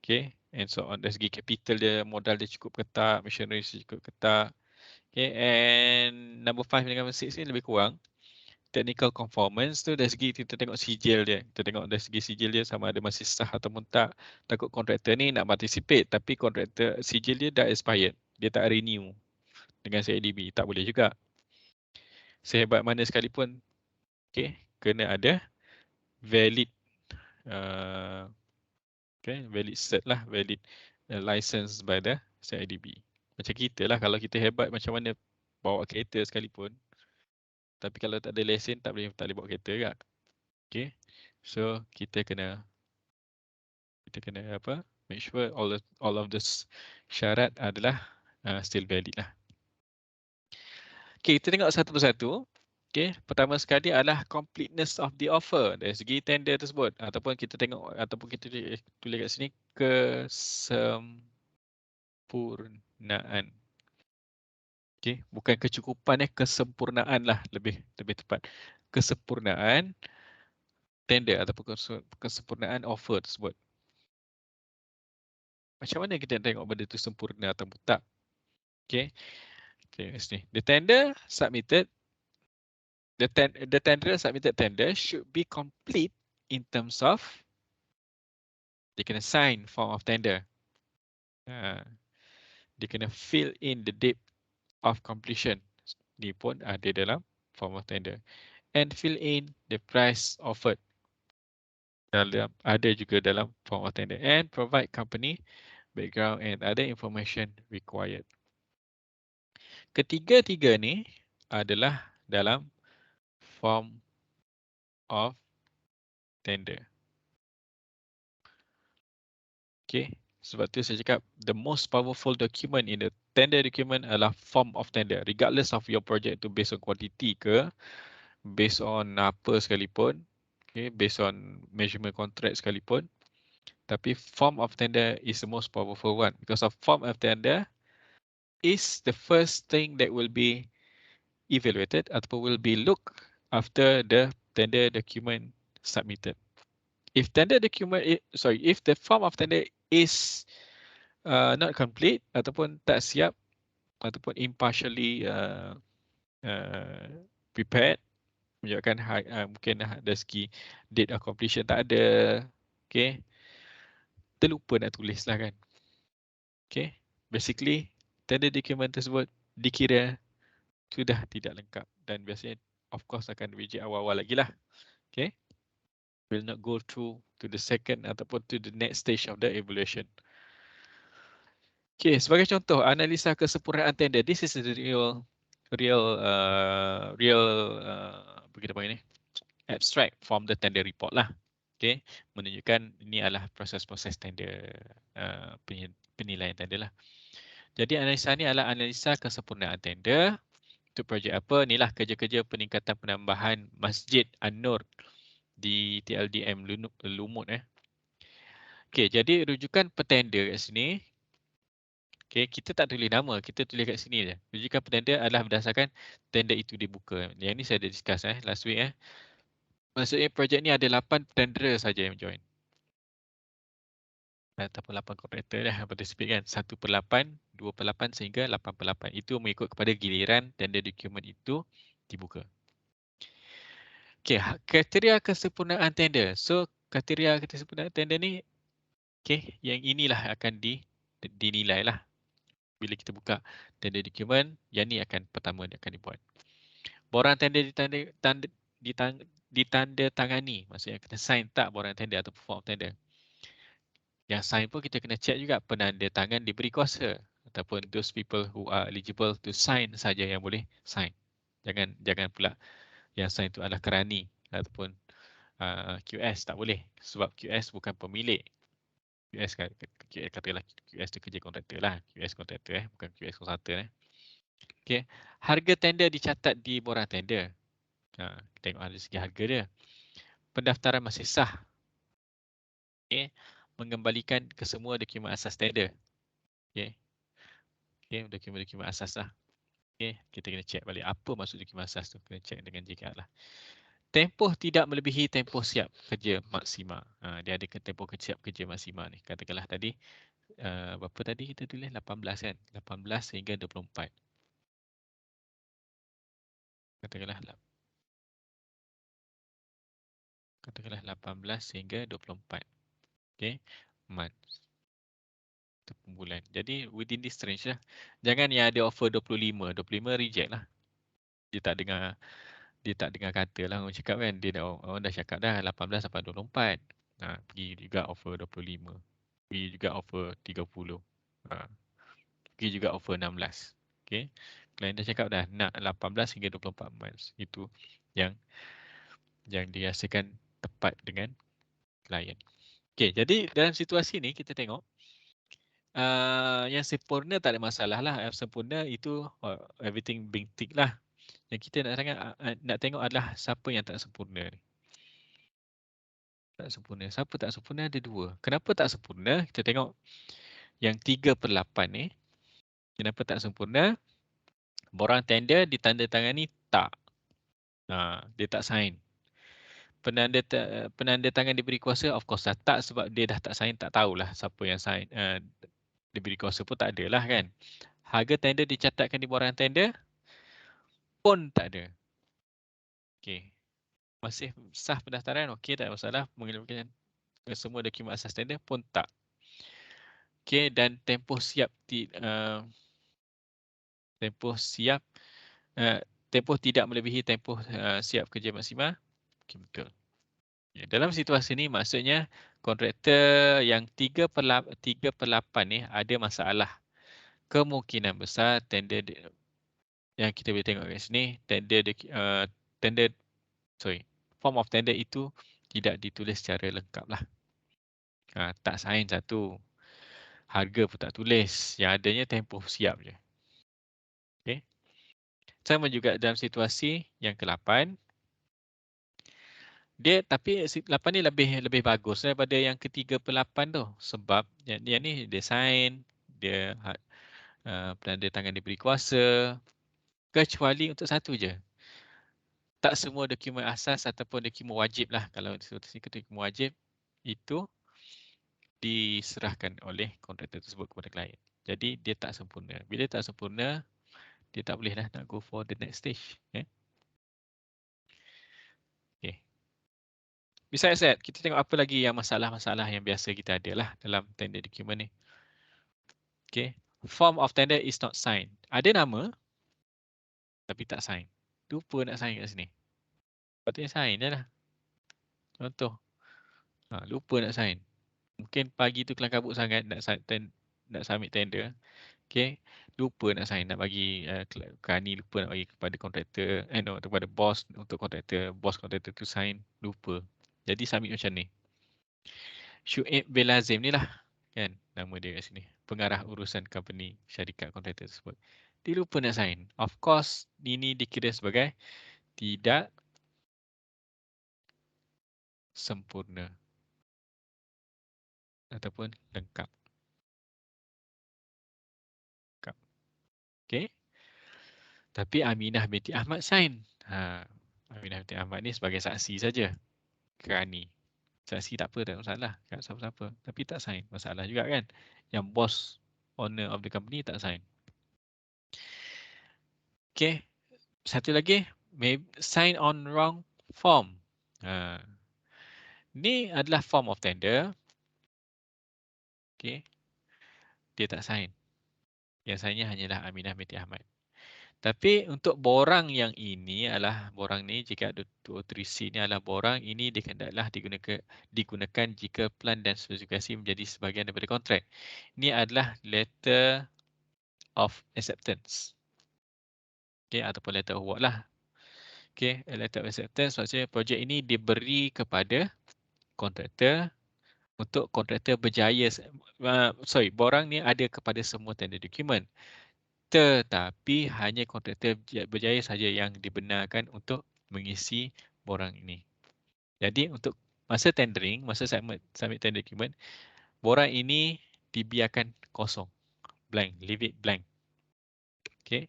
A: okay, and so on. Dari segi capital dia, modal dia cukup ke tak, machinery cukup ke tak. Okay, and number 5 dan number 6 ni lebih kurang. Technical conformance tu dari segi kita tengok sijil dia. Kita tengok dari segi sijil dia sama ada masih sah ataupun tak. Takut kontraktor ni nak participate tapi kontraktor sijil dia dah expired. Dia tak renew dengan CIDB. Tak boleh juga. Sehebat mana sekalipun, okay, kena ada valid valid cert lah, valid license by the CIDB. Macam kita lah, kalau kita hebat macam mana bawa kereta sekalipun, tapi kalau tak ada lesen tak boleh bawa kereta kan. Okay, so kita kena apa? Make sure all of this syarat adalah still valid lah. Okay, kita tengok satu persatu. Okay, pertama sekali adalah completeness of the offer dari segi tender tersebut, ataupun kita tengok ataupun kita tulis kat sini kesempurnaan. Okay, bukan kecukupan, kesempurnaan lah lebih tepat. Kesempurnaan tender ataupun kesempurnaan offer tersebut. Macam mana kita tengok benda itu sempurna atau tak? Okay, sini. The tenderer submitted tender should be complete in terms of dia kena sign form of tender. Dia kena fill in the date of completion. Ni pun ada dalam form of tender. And fill in the price offered. Ada juga dalam form of tender. And provide company background and other information required. Ketiga-tiga ni adalah dalam form of tender. Okay, sebab tu saya cakap the most powerful document in the tender document adalah form of tender. Regardless of your project tu based on quantity ke, based on apa sekalipun, okay, based on measurement contract sekalipun, tapi form of tender is the most powerful one. Because of form of tender, is the first thing that will be evaluated ataupun will be looked after the tender document submitted. If tender document, if the form of tender is not complete ataupun tak siap ataupun impartially prepared, menunjukkan mungkin dari segi date of completion tak ada, okay, terlupa nak tulis lah kan. Okay, basically tender document tersebut dikira sudah tidak lengkap dan biasanya of course akan reject awal-awal lagi lah. Okay, will not go through to the second ataupun to the next stage of the evaluation. Okay, sebagai contoh analisa kesempurnaan tender. This is the real apa kita panggil ni, abstract from the tender report lah. Okay, menunjukkan ini adalah proses-proses tender, penilaian tender lah. Jadi analisa ni adalah analisa kesempurnaan tender untuk projek apa. Inilah kerja-kerja peningkatan penambahan Masjid An-Nur di TLDM Lumut. Okay, jadi rujukan petender kat sini. Okay, kita tak tulis nama, kita tulis kat sini je. Rujukan petender adalah berdasarkan tender itu dibuka. Yang ni saya dah discuss last week. Maksudnya projek ni ada 8 tenderer saja yang join. Ataupun 8 kontraktor dah participate kan. 1/8, 2/8 sehingga 8/8. Itu mengikut kepada giliran tender dokumen itu dibuka. Okey, kriteria kesempurnaan tender. So, kriteria kesempurnaan tender ni, okey, yang inilah akan dinilai lah. Bila kita buka tender dokumen, yang ni akan pertama dia akan dibuat. Borang tender ditandatangani, maksudnya kena sign tak borang tender atau form tender. Yang sign pun kita kena check juga penandatangan diberi kuasa ataupun those people who are eligible to sign saja yang boleh sign. Jangan pula yang sign itu adalah kerani ataupun QS, tak boleh sebab QS bukan pemilik. QS katakanlah QS tu kerja kontraktor lah, QS kontraktor bukan QS konsultan. Okey, harga tender dicatat di borang tender. Tengok dari segi harga dia. Pendaftaran masih sah. Okey, mengembalikan ke semua dokumen asas tender. Okey. Okey, dokumen-dokumen asas lah. Okey, kita kena check balik apa maksud dokumen asas tu. Kena check dengan JKR lah. Tempoh tidak melebihi tempoh siap kerja maksima. Dia ada tempoh siap kerja maksima ni. Katakanlah tadi, berapa tadi kita tulis? 18 kan? 18 sehingga 24. Katakanlah 18 sehingga 24. Okey, months. Bulan. Jadi within this range lah. Jangan yang ada offer 25. 25 reject lah. Dia tak dengar kata lah orang cakap kan. Orang dah cakap dah 18 sampai 24. Pergi juga offer 25. Pergi juga offer 30. Pergi juga offer 16. Okay. Klien dah cakap dah nak 18 hingga 24 months. Itu yang dirasakan tepat dengan klien. Okay, jadi dalam situasi ni kita tengok yang sempurna tak ada masalah lah. Yang sempurna itu everything being tick lah. Yang kita nak tengok adalah siapa yang tak sempurna. Tak sempurna. Siapa tak sempurna? Ada dua. Kenapa tak sempurna? Kita tengok yang 3/8 ni. Kenapa tak sempurna? Borang tender ditandatangani tak. Dia tak sign. Penandatangan diberi kuasa of course dah tak sebab dia dah tak sign, tak tahulah siapa yang sign. Diberi kuasa pun tak ada lah kan. Harga tender dicatatkan di borang tender pun tak ada. Okey. Masih sah pendaftaran, okey, tak ada masalah. Mengirimkan semua dokumen asas tender pun tak. Okey, dan tempoh siap tempoh tidak melebihi tempoh siap kerja maksima. Okey, betul. Ya, dalam situasi ni maksudnya kontraktor yang 3/8 ni ada masalah. Kemungkinan besar tender yang kita boleh tengok kat sini, form of tender itu tidak ditulis secara lengkap lah. Tak sign satu. Harga pun tak tulis. Yang adanya tempoh siap je. Okay. Sama juga dalam situasi yang ke-8. Tapi 8 ni lebih bagus daripada yang ke-3/8 tu. Sebab yang ni dia sign, dia penanda tangan diberi kuasa, kecuali untuk satu je. Tak semua dokumen asas ataupun dokumen wajib lah. Kalau dokumen wajib, itu diserahkan oleh kontraktor tersebut kepada klien. Jadi dia tak sempurna. Bila tak sempurna, dia tak boleh lah nak go for the next stage. Okay. Besides that, kita tengok apa lagi yang masalah-masalah yang biasa kita ada lah dalam tender document ni. Okay. Form of tender is not signed. Ada nama, tapi tak sign. Lupa nak sign kat sini. Patutnya sign je lah. Contoh. Lupa nak sign. Mungkin pagi tu kelang kabut sangat nak submit tender. Okay. Lupa nak sign. Nak bagi Kani lupa nak bagi kepada kontraktor. Kepada bos untuk kontraktor. Bos kontraktor tu sign. Lupa. Jadi submit macam ni. Syuib bin Lazim ni lah. Kan. Nama dia kat sini. Pengarah urusan company syarikat kontraktor tersebut. Dia lupa nak sign. Of course, ini dikira sebagai tidak sempurna ataupun lengkap. Okay. Tapi Aminah binti Ahmad sign. Aminah binti Ahmad ni sebagai saksi saja. Kerani. Saksi tak apa, tak masalah. Tak siapa-siapa. Tapi tak sign. Masalah juga kan. Yang bos, owner of the company tak sign. Okay. Satu lagi. Sign on wrong form. Ni adalah form of tender. Okay. Dia tak sign. Yang signnya hanyalah Aminah binti Ahmad. Tapi untuk borang yang ini adalah borang ni jika 203C ni adalah borang ini hendaklah digunakan jika plan dan spesifikasi menjadi sebahagian daripada kontrak. Ini adalah letter of acceptance. Okay, ataupun letter of award lah. Okay, letter of acceptance maksudnya projek ini diberi kepada kontraktor untuk kontraktor berjaya. Borang ni ada kepada semua tender dokumen. Tetapi hanya kontraktor berjaya saja yang dibenarkan untuk mengisi borang ini. Jadi untuk masa tendering, masa submit tender document, borang ini dibiarkan kosong. Blank, leave it blank. Okay.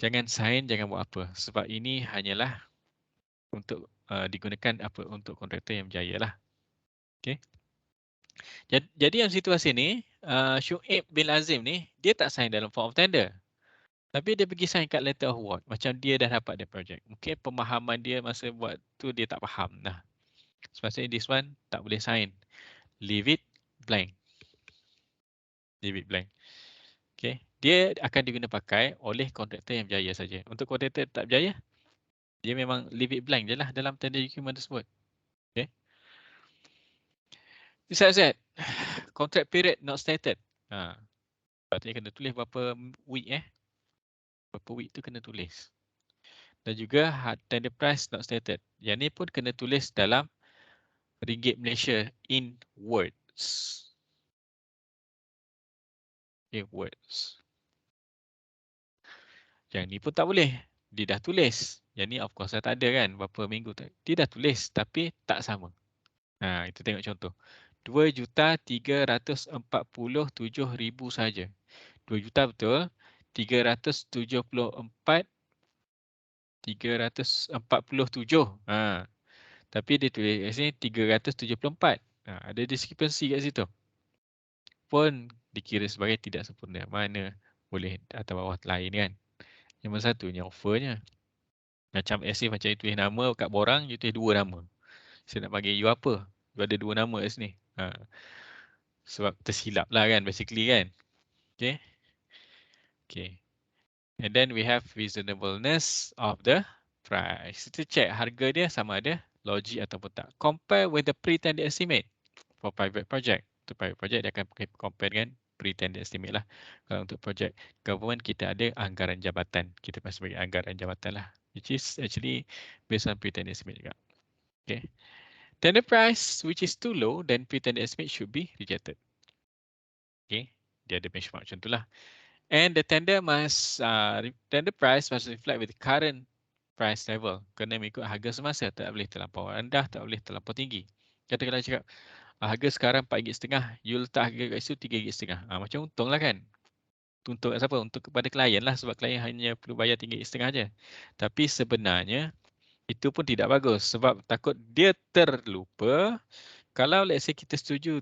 A: Jangan sign, jangan buat apa. Sebab ini hanyalah untuk digunakan untuk kontraktor yang berjaya lah. Okay. Jadi dalam situasi ni, Syuib bin Lazim ni, dia tak sign dalam form of tender. Tapi dia pergi sign kat letter of award. Macam dia dah dapat dia project. Mungkin pemahaman dia masa buat tu dia tak faham dah. Sebab this one tak boleh sign. Leave it blank. Leave it blank. Okay. Dia akan diguna pakai oleh kontraktor yang berjaya saja. Untuk kontraktor tak berjaya, dia memang leave it blank je lah dalam tender document tersebut. Okay. Besides that, contract period not stated. Patutnya kena tulis berapa week Berapa week tu kena tulis. Dan juga tender price not stated. Yang ni pun kena tulis dalam ringgit Malaysia in words. In words. Yang ni pun tak boleh. Dia dah tulis. Yang ni of course tak ada kan. Berapa minggu tu. Dia dah tulis tapi tak sama. Kita tengok contoh. 2,347,000 saja. 2 juta betul. 347. Tapi dia tulis kat sini 374. Ada discrepancy kat situ. Pun dikira sebagai tidak sempurna. Mana boleh atas bawah lain kan. Yang satunya offernya. Macam macam you tulis nama kat borang, you tulis 2 nama. Saya nak bagi you apa? You ada 2 nama kat sini. Sebab tersilap lah kan basically kan. Okay. Okay. And then we have reasonableness of the price. Kita check harga dia sama ada logik ataupun tak. Compare with the pre-tender estimate for private project. Untuk private project dia akan compare dengan pre-tender estimate lah. Kalau untuk project government kita ada anggaran jabatan. Kita pasal bagi anggaran jabatan lah. Which is actually based on pre-tender estimate juga. Okay. Tender price which is too low, then pre-tender estimate should be rejected. Okay. Dia ada benchmark macam itulah. And the tender price must reflect with the current price level. Kena mengikut harga semasa. Tak boleh terlampau rendah, tak boleh terlampau tinggi. Katakanlah cakap, harga sekarang RM4.5, you letak harga kat situ RM3.5. Macam untung lah kan. Untuk siapa? Untuk kepada klien lah, sebab klien hanya perlu bayar RM3.50 je. Tapi sebenarnya itu pun tidak bagus sebab takut dia terlupa. Kalau let's say kita setuju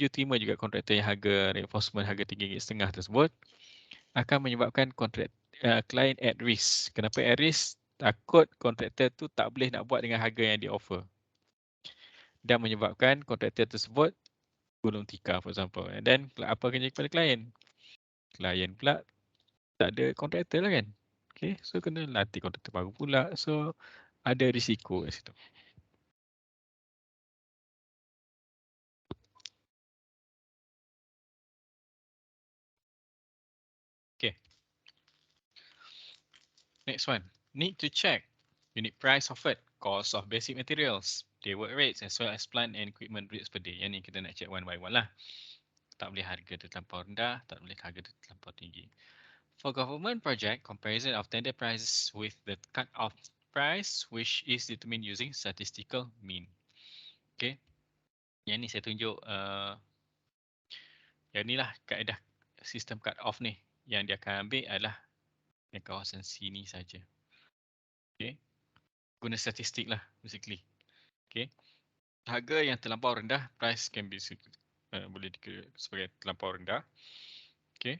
A: terima juga kontraktor yang harga reinforcement harga RM3.50 tersebut, akan menyebabkan klien at risk. Kenapa at risk? Takut kontraktor tu tak boleh nak buat dengan harga yang dia offer. Dan menyebabkan kontraktor tersebut gulung tikar, for example. And then apa akan jadi kepada klien? Klien pula tak ada kontraktor lah kan. Okay, so kena latih kontraktor baru pula. So ada risiko kat situ. Okay, next one. Need to check unit price offered, cost of basic materials, day work rates as well as plant and equipment rates per day. Yang ni kita nak check one by one lah. Tak boleh harga dia terlampau rendah, tak boleh harga dia terlampau tinggi. For government project, comparison of tender prices with the cut-off price which is determined using statistical mean. Okay. Yang ni saya tunjuk yang ni lah kaedah sistem cut-off ni. Yang dia akan ambil adalah yang kawasan sini saja. Okay. Guna statistik lah basically. Okay. Harga yang terlampau rendah, price can be boleh dikira sebagai terlampau rendah. Okay.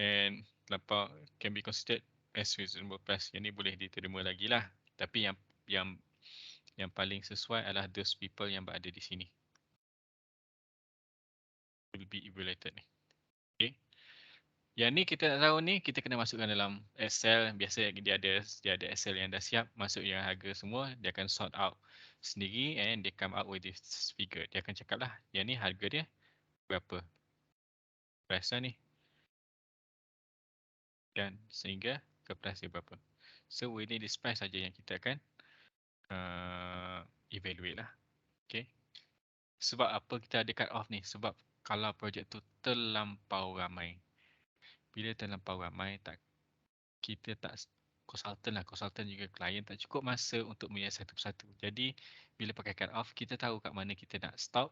A: And terlampau can be considered as reasonable price. Yang ni boleh diterima lagi lah. Tapi yang paling sesuai adalah those people yang berada di sini. Will be evaluated ni. Okay. Yang ni kita nak tahu ni, kita kena masukkan dalam Excel. Biasa dia ada Excel yang dah siap. Masuk yang harga semua, dia akan sort out sendiri and they come out with this figure. Dia akan cakap lah, yang ni harga dia berapa. Price lah ni. Dan sehingga ke price dia berapa. So within this price saja yang kita akan evaluate lah. Okay. Sebab apa kita ada cut off ni? Sebab kalau projek tu terlampau ramai. Bila terlampau ramai, kita tak konsultan juga klien tak cukup masa untuk melihat satu persatu. Jadi bila pakai cut off, kita tahu kat mana kita nak stop,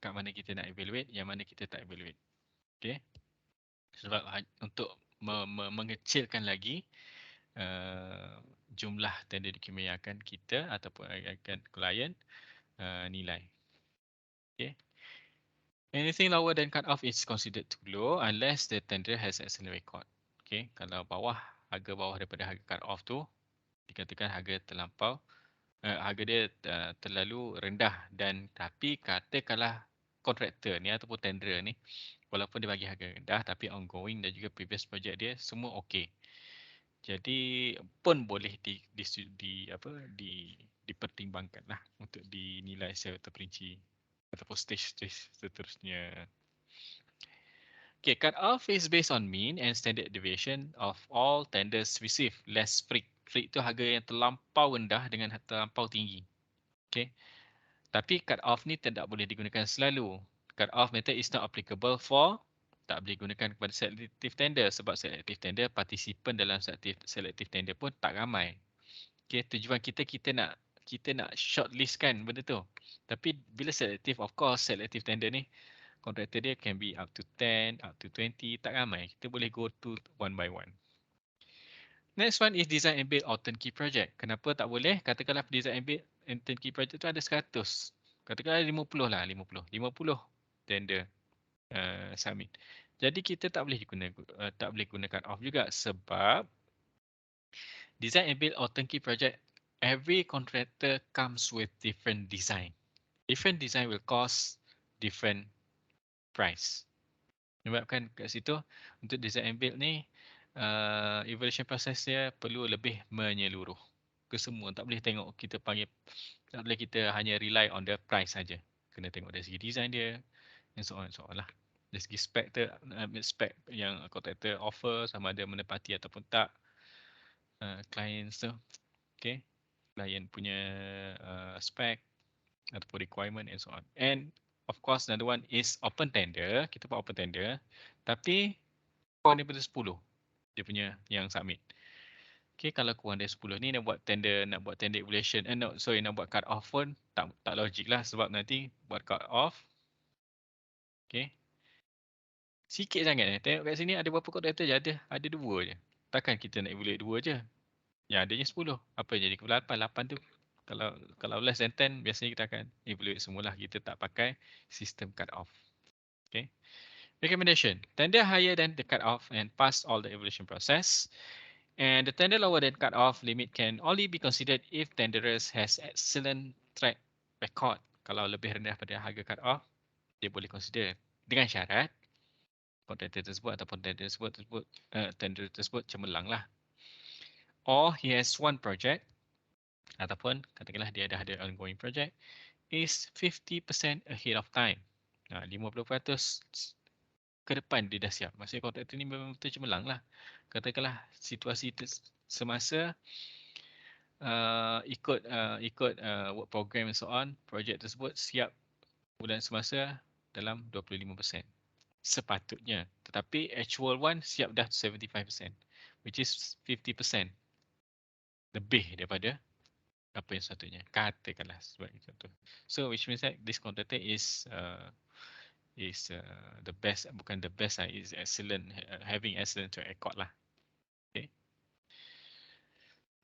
A: kat mana kita nak evaluate, yang mana kita tak evaluate. Okay. Sebab untuk mengecilkan lagi jumlah tender dokumen yang akan kita ataupun akan klien nilai. Okay. Anything lower than cut off is considered too low unless the tender has excellent record. Okay. Kalau harga bawah daripada harga cut off tu, dikatakan harga terlampau, harga dia terlalu rendah. Dan tapi katakanlah kontraktor ni ataupun tenderer ni, walaupun dia bagi harga rendah tapi ongoing dan juga previous project dia semua okey. Jadi pun boleh dipertimbangkan lah untuk dinilai secara terperinci ataupun stage seterusnya. Okay, cut off is based on mean and standard deviation of all tenders received less freak. Freak tu harga yang terlampau rendah dengan terlampau tinggi. Okay. Tapi cut off ni tidak boleh digunakan selalu. Cut off method is not applicable for, tak boleh gunakan kepada selective tender sebab selective tender participant dalam selective tender pun tak ramai. Okay, tujuan kita nak shortlistkan benda tu. Tapi bila selective, of course selective tender ni kontraktor dia can be up to 10, up to 20, tak ramai. Kita boleh go to one by one. Next one is design and build or turnkey project. Kenapa tak boleh? Katakanlah design and build and turnkey project tu ada 100. Katakanlah 50 lah, 50 tender submit. Jadi kita tak boleh gunakan off juga sebab design and build or turnkey project, every contractor comes with different design. Different design will cost different price. Menyebabkan kat situ untuk design and build ni evaluation process dia perlu lebih menyeluruh ke semua. Tak boleh tengok tak boleh kita hanya rely on the price saja. Kena tengok dari segi design dia and so on lah. Dari segi spec yang kontraktor offer sama ada menepati ataupun tak clients tu. Okay. Client punya spec ataupun requirement and so on. And of course another one is open tender. Kita buat open tender tapi kurang daripada 10 dia punya yang submit. Okay, kalau kurang dari 10 ni nak buat tender evaluation nak buat cut off pun tak logik lah sebab nanti buat cut off. Okay. Sikit sangat tengok kat sini ada berapa kontraktor je, ada 2 je. Takkan kita nak evaluate 2 je. Yang adanya 10. Apa yang jadi ke 8? 8 tu kalau less than 10 biasanya kita akan evaluate semualah, kita tak pakai sistem cut off. Okay. Recommendation. Tender higher than the cut off and pass all the evaluation process. And the tender lower than cut off limit can only be considered if tenderers has excellent track record. Kalau lebih rendah pada harga cut off, dia boleh consider dengan syarat kontraktor tersebut ataupun tender tersebut cemerlang lah. Or he has one project ataupun katakanlah dia dah ada ongoing project is 50% ahead of time. 50% ke depan dia dah siap. Maksudnya kontraktor ni memang betul cemerlang lah. Katakanlah situasi semasa ikut work program and so on, projek tersebut siap bulan semasa dalam 25%. Sepatutnya. Tetapi actual one siap dah 75%. Which is 50% lebih daripada apa yang sepatutnya. Katakanlah sebagai contoh. So which means that this contractor is the best, bukan the best, is excellent, having excellent track record lah. Okay.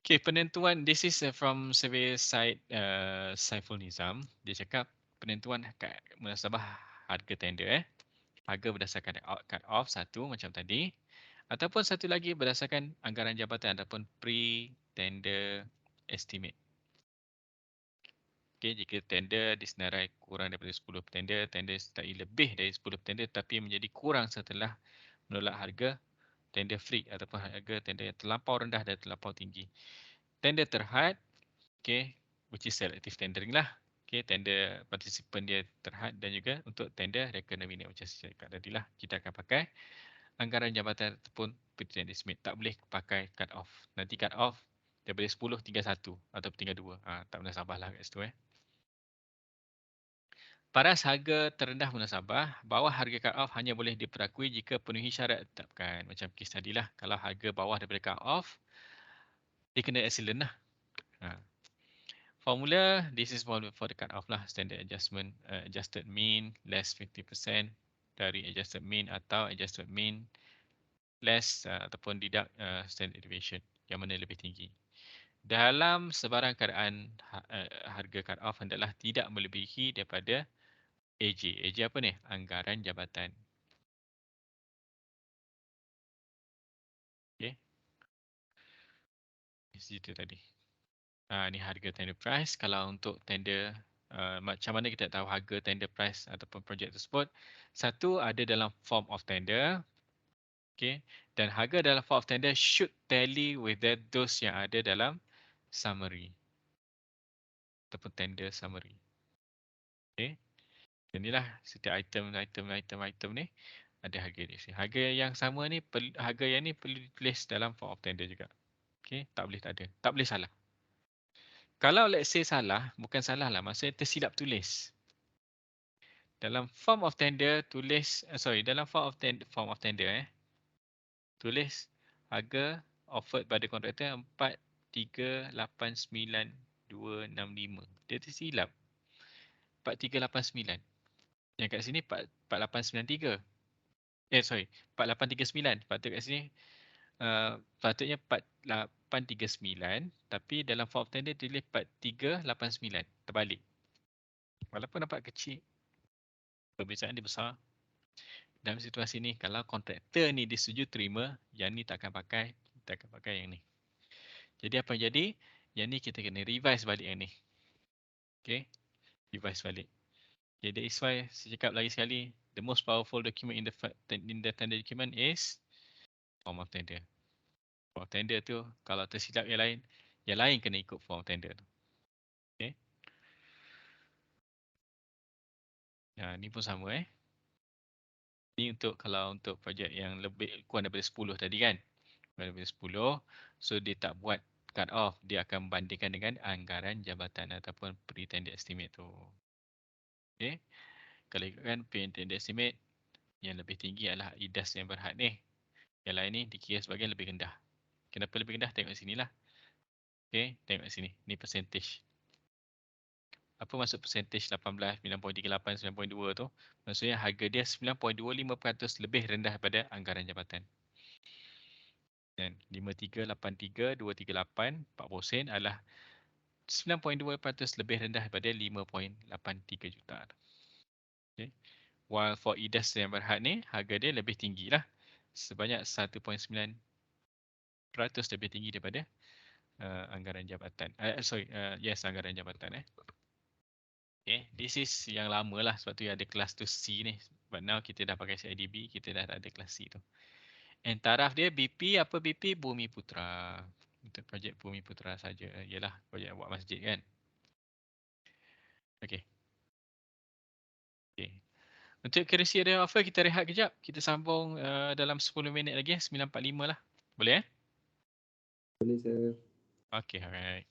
A: Okay, penentuan, this is from survey site Saiful Nizam. Dia cakap penentuan kat munasabah harga tender harga berdasarkan cut off satu macam tadi, ataupun satu lagi berdasarkan anggaran jabatan ataupun pre-tender estimate. Okay, jika tender disenarai kurang daripada 10 tender disertai lebih dari 10 tender tapi menjadi kurang setelah menolak harga tender free ataupun harga tender yang terlampau rendah dan terlampau tinggi. Tender terhad, okay, which is selective tendering lah. Okay, tender participant dia terhad dan juga untuk tender record nominate macam saya cakap tadi lah. Kita akan pakai anggaran jabatan ataupun pre-tender estimate. Tak boleh pakai cut off. Nanti cut off daripada 10 tinggal 1 ataupun tinggal 2. Tak munasabah lah kat situ. Paras harga terendah munasabah, bawah harga cut off hanya boleh diperakui jika penuhi syarat tetapkan. Macam kes tadilah, kalau harga bawah daripada cut off, dia kena excellent lah. Formula, this is for the cut off lah. Standard adjustment, adjusted mean less 50% dari adjusted mean atau adjusted mean less ataupun deduct standard deviation. Yang mana lebih tinggi. Dalam sebarang keadaan harga cut off hendaklah tidak melebihi daripada AJ. AJ apa ni? Anggaran jabatan. Okay. Di situ tadi. Ni harga tender price. Kalau untuk tender, macam mana kita tahu harga tender price ataupun projek tersebut? Satu, ada dalam form of tender. Okay. Dan harga dalam form of tender should tally with those yang ada dalam summary. Ataupun tender summary. Okay. Inilah setiap item ni ada harga dia. Harga yang sama ni, harga yang ni perlu ditulis dalam form of tender juga. Okay. Tak boleh tak ada. Tak boleh salah. Kalau let's say salah, bukan salah lah, maksudnya tersilap tulis. Dalam form of tender tulis, dalam form of tender tulis harga offered pada kontraktor 4389,265. Dia tersilap. 4389. Yang kat sini 4893. 4839. Patut kat sini patutnya 4839 tapi dalam form of tender tulis 4389. Terbalik. Walaupun nampak kecil, perbezaan dia besar. Dalam situasi ni, kalau kontraktor ni disetujui terima, yang ni tak akan pakai, kita akan pakai yang ni. Jadi apa yang jadi? Yang ni kita kena revise balik yang ni. Okay, revise balik. Okay, that is why saya cakap lagi sekali, the most powerful document in the tender document is form of tender. Form of tender tu, kalau tersilap yang lain kena ikut form of tender tu. Okay. Ni pun sama Ni kalau untuk projek yang lebih kurang daripada 10 tadi kan. Kurang daripada 10. So dia tak buat cut off. Dia akan bandingkan dengan anggaran jabatan ataupun pre-tender estimate tu. Okay. Kalau ikutkan pre-tender estimate, yang lebih tinggi adalah IDAS yang berhad ni. Yang lain ni dikira sebagai lebih rendah. Kenapa lebih rendah? Tengok sini lah. Okay. Tengok sini. Ni percentage. apa maksud percentage 18, 9.38, 9.2 tu? Maksudnya harga dia 9.25% lebih rendah daripada anggaran jabatan. Dan 5383, 238, 40% adalah 9.2% lebih rendah daripada 5.83 juta. Okay. While for IDAS yang berhad ni, harga dia lebih tinggi lah. Sebanyak 1.9% lebih tinggi daripada anggaran jabatan. Yes, anggaran jabatan. Okay, this is yang lama lah sebab tu ada kelas tu C ni. But now kita dah pakai CIDB, kita dah tak ada kelas C tu. And taraf dia BP, apa BP? Bumi Putra. Untuk projek Bumi Putra saja. Yalah, projek buat masjid kan. Okay. Okay. Untuk accuracy area offer, kita rehat kejap. Kita sambung dalam 10 minit lagi, 9.45 lah. Boleh
B: Boleh, sir.
A: Okay, alright.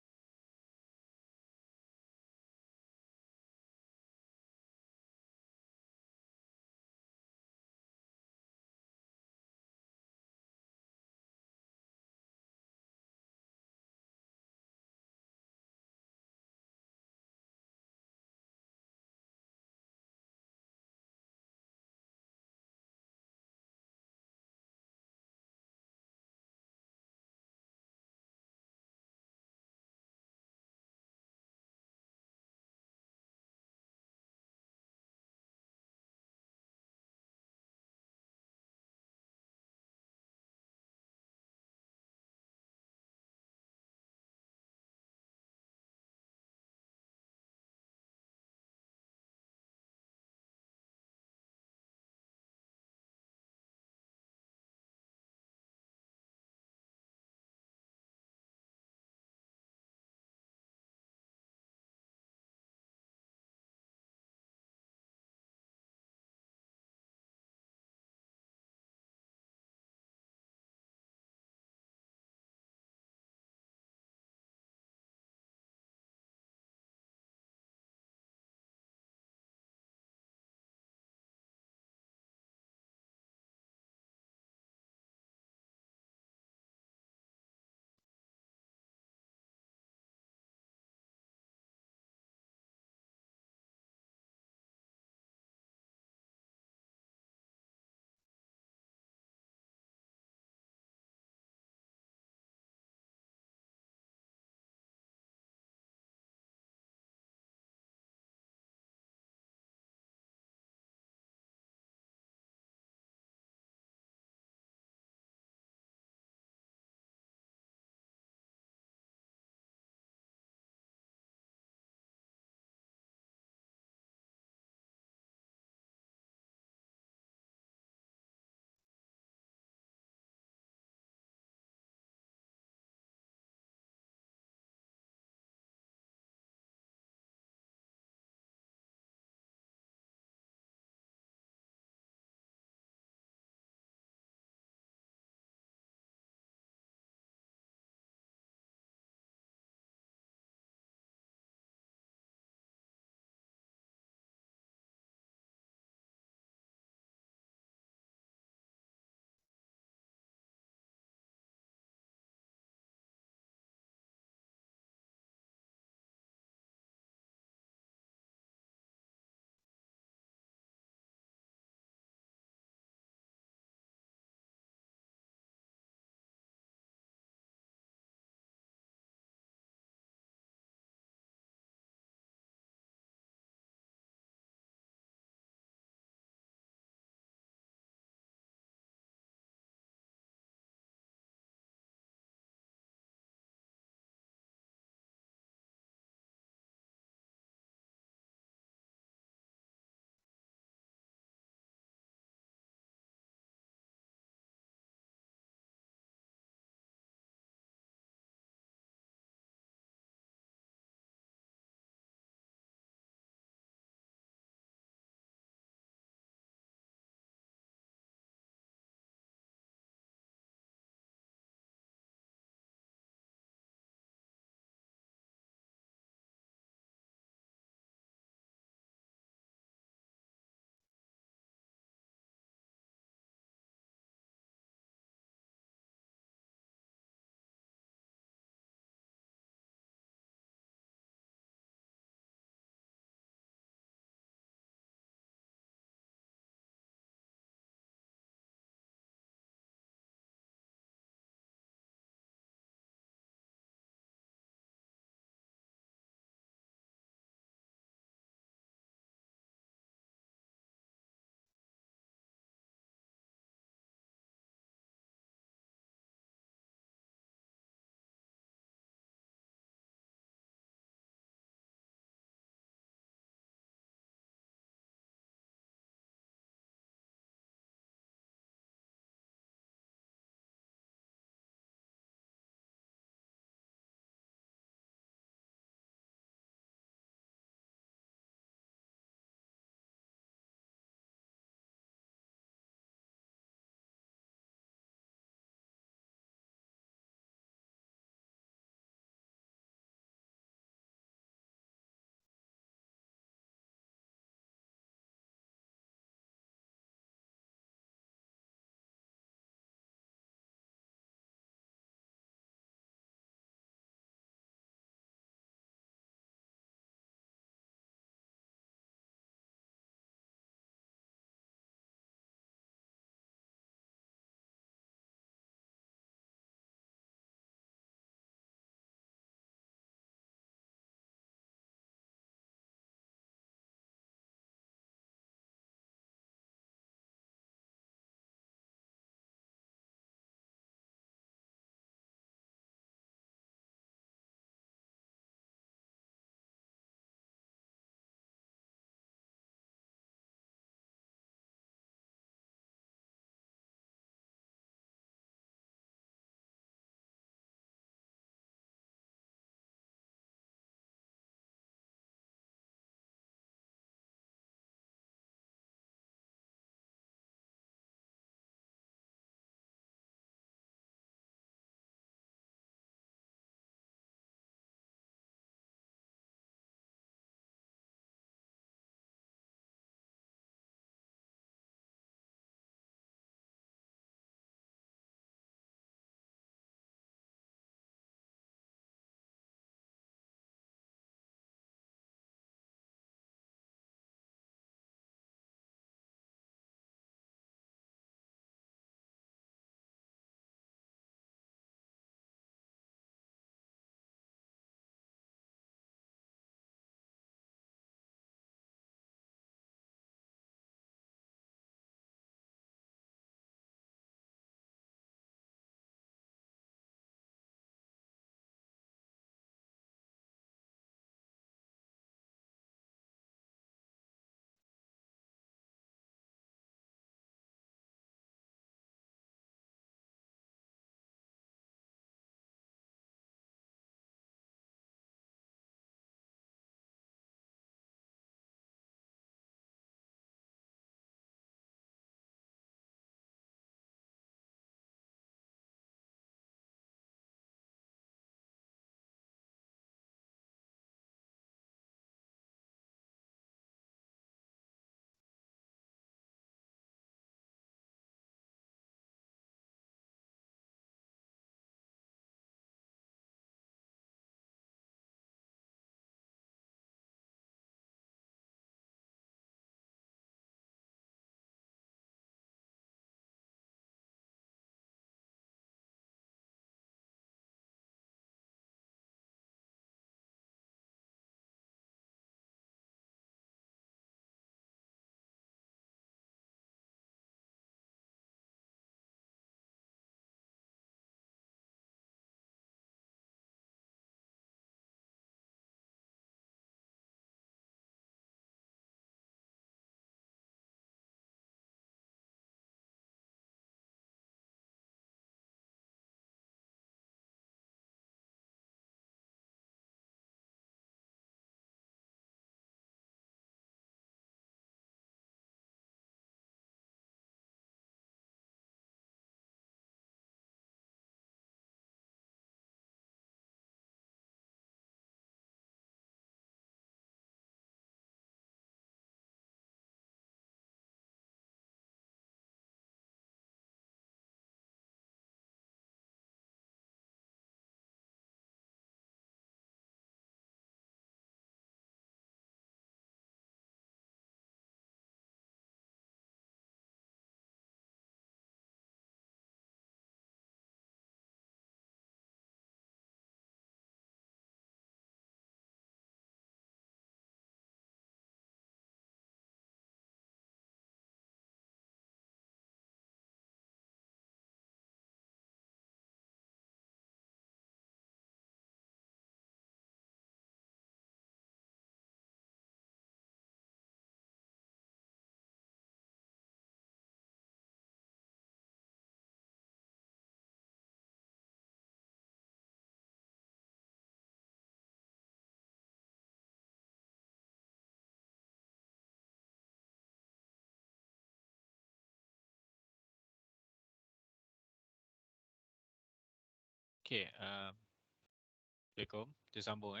A: Okay, Assalamualaikum. Kita sambung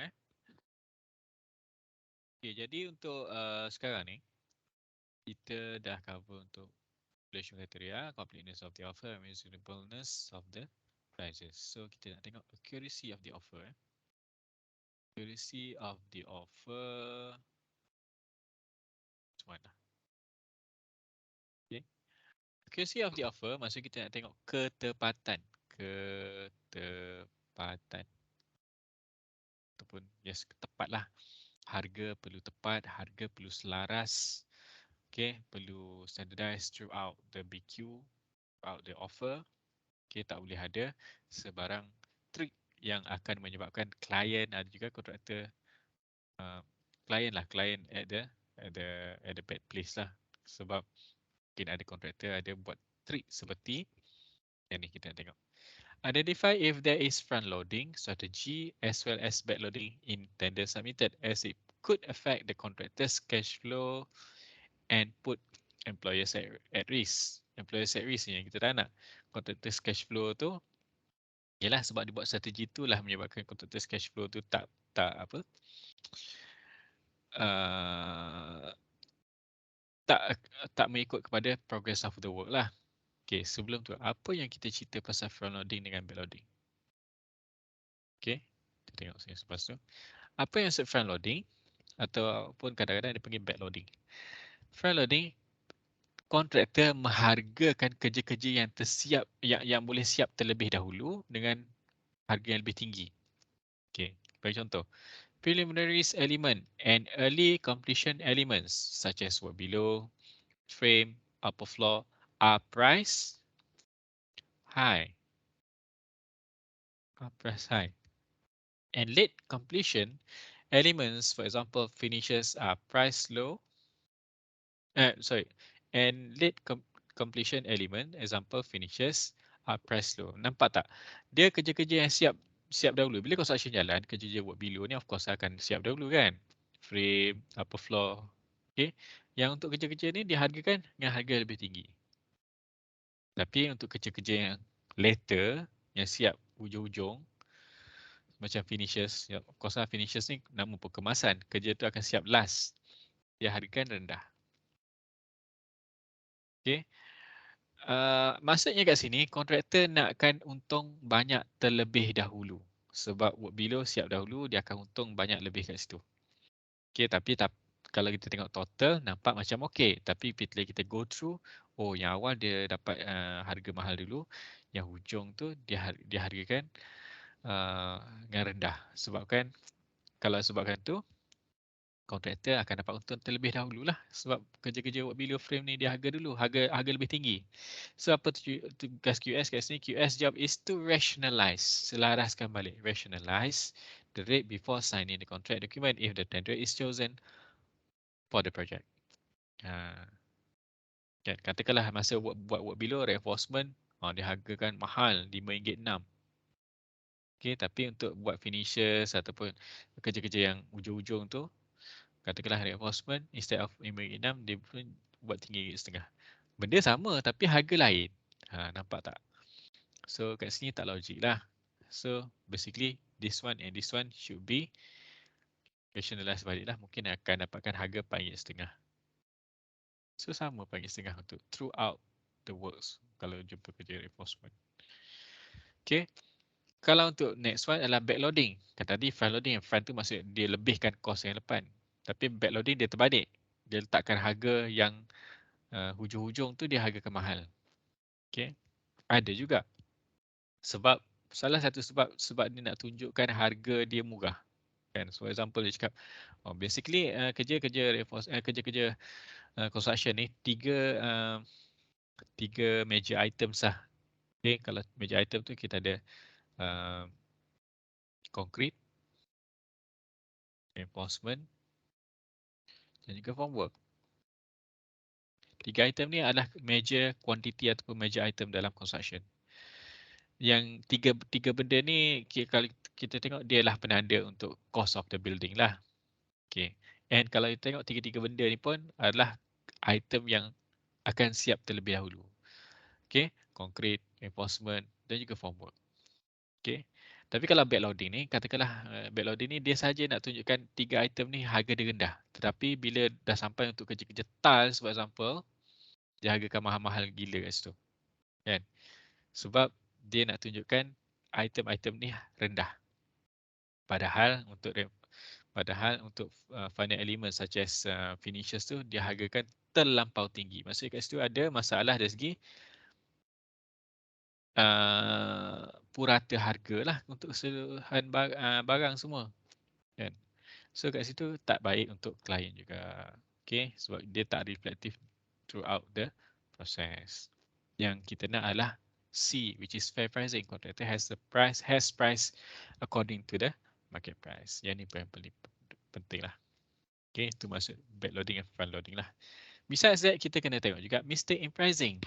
A: Okay, jadi untuk sekarang ni kita dah cover untuk population criteria, completeness of the offer, and reasonableness of the prices. So kita nak tengok accuracy of the offer. Accuracy of the offer. Macam mana? Okay. Accuracy of the offer maksud kita nak tengok ketepatan. Ketepatan. Ataupun yes, tepat lah. Harga perlu tepat, harga perlu selaras. Okay, perlu standardized throughout the BQ, throughout the offer. Okay, tak boleh ada sebarang trick yang akan menyebabkan klien ada juga kontraktor klien at the bad place lah. Sebab mungkin ada kontraktor ada buat trick seperti yang ni kita nak tengok. Identify if there is front loading strategy as well as back loading in tender submitted, as it could affect the contractor's cash flow and put employers at risk. Employers at risk yang kita tak nak. Contractor's cash flow tu ialah sebab dibuat strategi tu lah menyebabkan contractor's cash flow tu tak apa tak mengikut kepada progress of the work lah. Okay, sebelum tu apa yang kita cerita pasal front loading dengan back loading? Okay, kita tengok sini selepas tu. Apa yang maksud front loading ataupun kadang-kadang dia panggil back loading. Front loading, kontraktor menghargakan kerja-kerja yang tersiap yang boleh siap terlebih dahulu dengan harga yang lebih tinggi. Okay, bagi contoh. Preliminaries element and early completion elements such as work below, frame, upper floor are priced high. And late completion elements, for example, finishes are priced low. And late completion element, example, finishes are priced low. Nampak tak? Dia kerja-kerja yang siap dahulu. Bila construction jalan, kerja-kerja work below ni of course akan siap dahulu kan. Frame, upper floor. Okay. Yang untuk kerja-kerja ni dihargakan dengan harga lebih tinggi. Tapi untuk kerja-kerja yang later, yang siap hujung-hujung, macam finishes, of course lah finishes ni nama pun kemasan. Kerja tu akan siap last. Dia hargakan rendah. Okay. Maksudnya kat sini, kontraktor nakkan untung banyak terlebih dahulu. Sebab work below siap dahulu, dia akan untung banyak lebih kat situ. Okay, tapi kalau kita tengok total, nampak macam okay. Tapi bila kita go through, oh yang awal dia dapat harga mahal dulu. Yang hujung tu dia hargakan dengan rendah. Kalau sebabkan tu, kontraktor akan dapat untung terlebih dahulu lah. Sebab kerja-kerja work below frame ni dia harga dulu. Harga lebih tinggi. So apa tugas QS kat sini? QS job is to rationalize. Selaraskan balik. Rationalize the rate before signing the contract document if the tender is chosen for the project. Kan, katakanlah masa buat work below reinforcement, dia hargakan mahal RM5.6. Okay, tapi untuk buat finishes ataupun kerja-kerja yang ujung-ujung tu, katakanlah reinforcement, instead of RM5.6, dia pun buat RM3.5. Benda sama tapi harga lain. Nampak tak? So kat sini tak logik lah. So basically this one and this one should be rationalized balik lah. Mungkin akan dapatkan harga RM4.5. So sama RM4.5 untuk throughout the works kalau jumpa kerja reinforcement. Okay. Kalau untuk next one adalah backloading. Kan tadi front loading, front tu maksud dia lebihkan kos yang depan. Tapi backloading dia terbalik. Dia letakkan harga yang hujung-hujung tu dia hargakan mahal. Okay. Ada juga. Sebab salah satu sebab dia nak tunjukkan harga dia murah. Kan? So example dia cakap, basically kerja-kerja construction ni tiga major items lah. Okay, kalau major item tu kita ada concrete, reinforcement dan juga formwork. Tiga item ni adalah major quantity ataupun major item dalam construction. Yang tiga benda ni kalau kita tengok dia lah penanda untuk cost of the building lah. Okay. And kalau kita tengok tiga-tiga benda ni pun adalah item yang akan siap terlebih dahulu. Okay. Concrete, reinforcement dan juga formwork. Okay. Tapi kalau backloading ni, katakanlah backloading ni dia saja nak tunjukkan 3 item ni harga dia rendah. Tetapi bila dah sampai untuk kerja-kerja tiles for example, dia hargakan mahal-mahal gila kat situ. Kan? Sebab dia nak tunjukkan item-item ni rendah. Padahal untuk final elements such as finishes tu dia hargakan terlampau tinggi. Maksudnya kat situ ada masalah dari segi purata harga lah untuk keseluruhan barang semua. Kan? So kat situ tak baik untuk klien juga. Okay, sebab dia tak reflektif throughout the process. Yang kita nak adalah C, which is fair pricing. Contractor has price according to the market price. Yang ni yang paling penting lah. Okay, itu maksud backloading dan frontloading lah. Besides that, kita kena tengok juga mistake in pricing.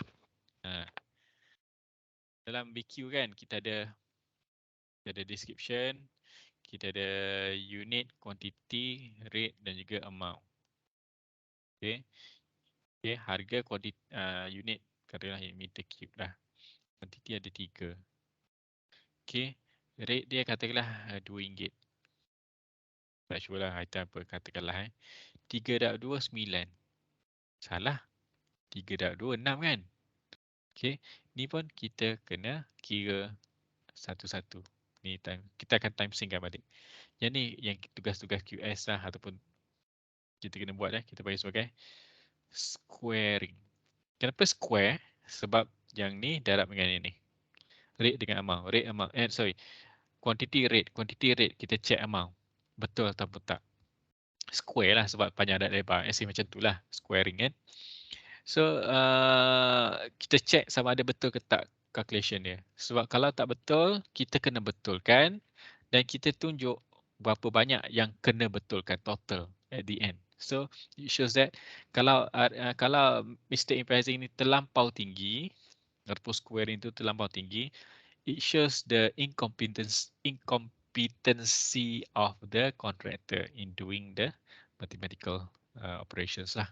A: Dalam BQ kan, kita ada description, kita ada unit, quantity, rate dan juga amount. Okay. Okay, harga unit katakanlah meter cube lah. Quantity ada 3. Okay, rate dia katakanlah RM2. Tak sure lah item apa katakanlah 3/2 9. Salah. 3/2 6 kan. Okay, ni pun kita kena kira satu-satu. Ni time kita akan time synckan balik. Yang ni yang tugas-tugas QS lah ataupun kita kena buat kita bagi sebagai squaring. Kenapa square? Sebab yang ni darab dengan yang ni. Rate dengan amount. Quantity rate kita check amount. Betul ataupun tak. Square lah sebab panjang dan lebar. Macam tu lah. Squaring kan. So kita check sama ada betul ke tak calculation dia. Sebab kalau tak betul, kita kena betulkan dan kita tunjuk berapa banyak yang kena betulkan total at the end. So it shows that kalau mistake in pricing ni terlampau tinggi ataupun squaring tu terlampau tinggi, it shows the incompetency of the contractor in doing the mathematical operations lah.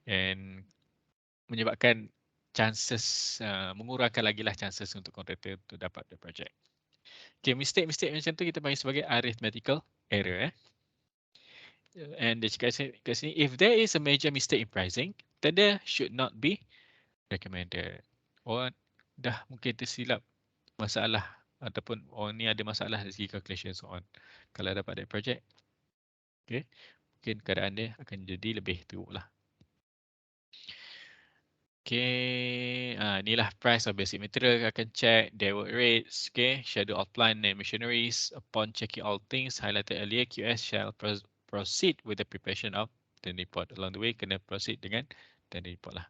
A: And menyebabkan chances, mengurangkan lagi lah chances untuk contractor untuk dapat the project. Okay, mistake macam tu kita panggil sebagai arithmetical error. And dia cakap kat sini, if there is a major mistake in pricing, tender should not be recommended. Or dah mungkin tersilap masalah ataupun ni ada masalah dari segi calculation so on. Kalau dapat that project, okay, mungkin keadaan dia akan jadi lebih teruk lah. Okay, inilah price of basic material akan check, delivery rates, okay, schedule of plant and machineries. Upon checking all things highlighted earlier, QS shall proceed with the preparation of the report. Along the way, kena proceed dengan the report lah.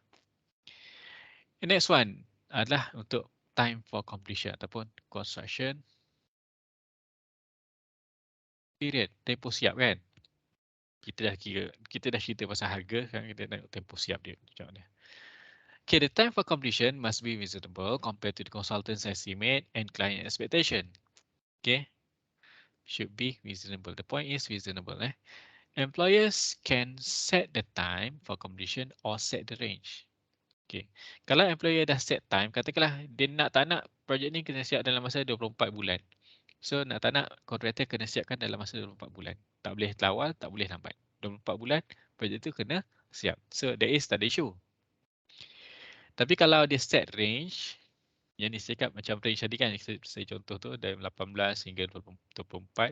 A: The next one adalah untuk time for completion ataupun construction period, tempoh siap kan. Kita dah cerita pasal harga, sekarang kita tengok tempoh siap dia. Okay, the time for completion must be reasonable compared to the consultant's estimate and client expectation. Okay, should be reasonable. The point is reasonable. Employers can set the time for completion or set the range. Okay, kalau employer dah set time, katakanlah dia nak tak nak projek ni kena siap dalam masa 24 bulan. So nak tak nak kontraktor kena siapkan dalam masa 24 bulan. Tak boleh awal, tak boleh lambat. 24 bulan projek tu kena siap. So there is tak ada issue. Tapi kalau dia set range, yang ni saya cakap macam range tadi kan, saya contoh tu dari 18 hingga 24.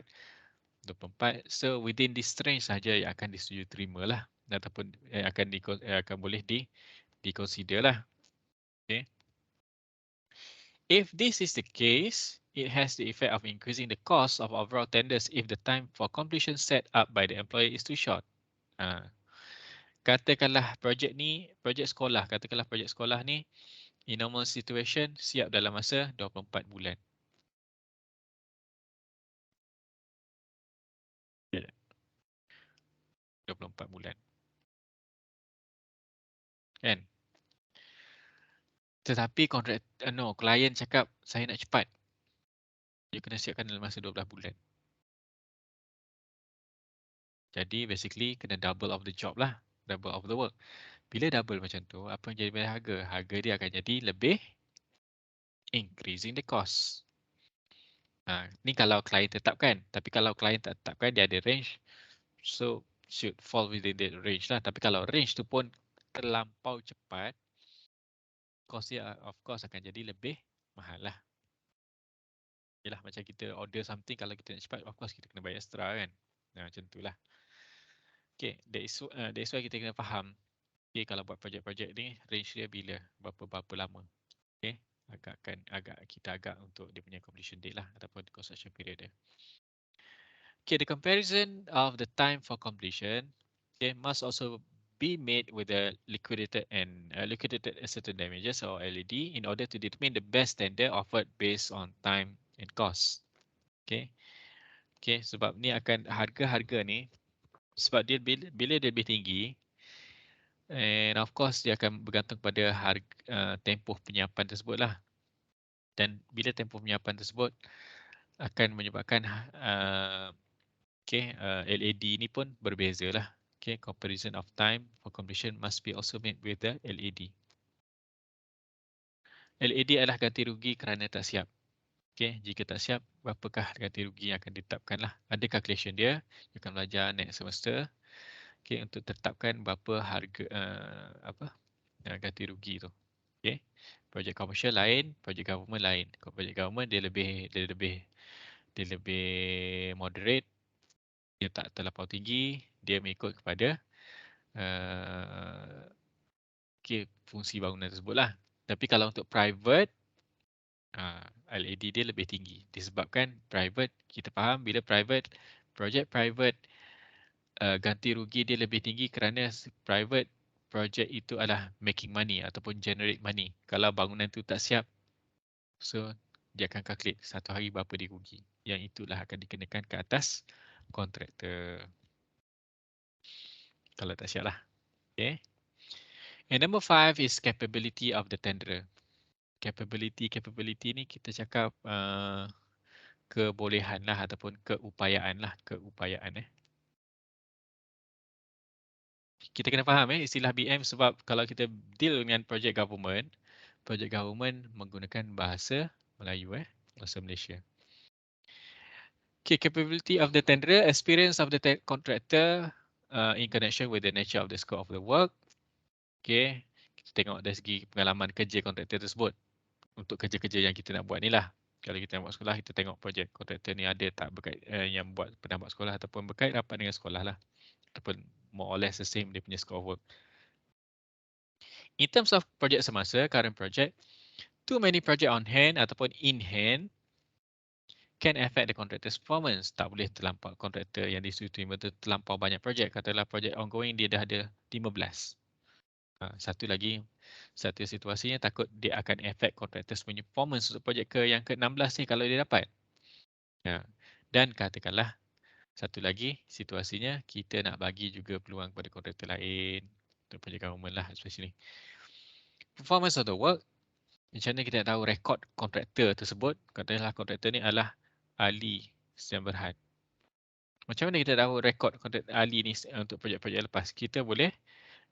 A: So within this range sahaja yang akan disetujui terima lah. Ataupun akan boleh di-consider lah. Okay. If this is the case, it has the effect of increasing the cost of overall tenders if the time for completion set up by the employer is too short. Katakanlah projek sekolah ni, in normal situation, siap dalam masa 24 bulan. 24 bulan. Kan? Tetapi klien cakap saya nak cepat. Dia kena siapkan dalam masa 12 bulan. Jadi basically kena double of the job lah. Double of the work. Bila double macam tu, apa yang jadi pada harga? Harga dia akan jadi lebih increasing the cost. Ni kalau klien tetapkan. Tapi kalau klien tak tetapkan, dia ada range. So, should fall within the range lah. Tapi kalau range tu pun terlampau cepat, cost dia of course akan jadi lebih mahal lah. Yalah, macam kita order something, kalau kita nak cepat, of course kita kena bayar extra kan. Macam tu lah. Okay, that is why kita kena faham. Okay, kalau buat projek-projek ni, range dia bila? Berapa lama? Okay, kita agak untuk dia punya completion date lah, ataupun construction period dia. Okay, the comparison of the time for completion, okay, must also be made with the liquidated asset damages or LED in order to determine the best tender offered based on time and cost. Okay, sebab ni akan harga-harga ni, sebab dia bila dia lebih tinggi, and of course dia akan bergantung pada harga tempoh penyiapan tersebut lah. Dan bila tempoh penyiapan tersebut akan menyebabkan LED ni pun berbeza lah. Okay, comparison of time for completion must be also made with the LED. LED adalah ganti rugi kerana tak siap. Okay, jika tak siap, berapakah ganti rugi yang akan ditetapkan lah. Ada calculation dia, you akan belajar next semester. Okay, untuk tetapkan berapa harga ganti rugi tu. Okay, projek komersial lain, projek government lain. Kalau projek government dia lebih moderate, dia tak terlampau tinggi, dia mengikut kepada fungsi bangunan tersebut lah. Tapi kalau untuk private, LED dia lebih tinggi. Disebabkan private, kita faham bila projek private, ganti rugi dia lebih tinggi kerana private projek itu adalah making money ataupun generate money. Kalau bangunan tu tak siap, so dia akan calculate satu hari berapa dia rugi. Yang itulah akan dikenakan ke atas kontraktor. Kalau tak siap lah. Okay. And number 5 is capability of the tenderer. Capability ni kita cakap kebolehan lah ataupun keupayaan lah. Kita kena faham istilah BM sebab kalau kita deal dengan projek government menggunakan bahasa Melayu, bahasa Malaysia. Okay, capability of the tenderer, experience of the contractor in connection with the nature of the scope of the work. Okay, kita tengok dari segi pengalaman kerja kontraktor tersebut untuk kerja-kerja yang kita nak buat ni lah. Kalau kita nak buat sekolah, kita tengok projek kontraktor ni ada tak berkait yang pernah buat sekolah ataupun berkait rapat dengan sekolah lah. Ataupun more or less the same dia punya scope of work. In terms of projek semasa, current project, too many project on hand ataupun in hand can affect the contractor's performance. Tak boleh terlampau kontraktor yang disetujui terlampau banyak projek. Katalah projek ongoing dia dah ada 15. Satu situasinya takut dia akan affect contractor's punya performance untuk projek yang ke-16 ni kalau dia dapat. Dan katakanlah satu lagi situasinya kita nak bagi juga peluang kepada kontraktor lain untuk projek government lah especially. Performance of the work, macam mana kita nak tahu rekod kontraktor tersebut? Katakanlah kontraktor ni adalah ahli Sdn Bhd. Macam mana kita tahu rekod kontraktor ahli ni untuk projek-projek lepas? Kita boleh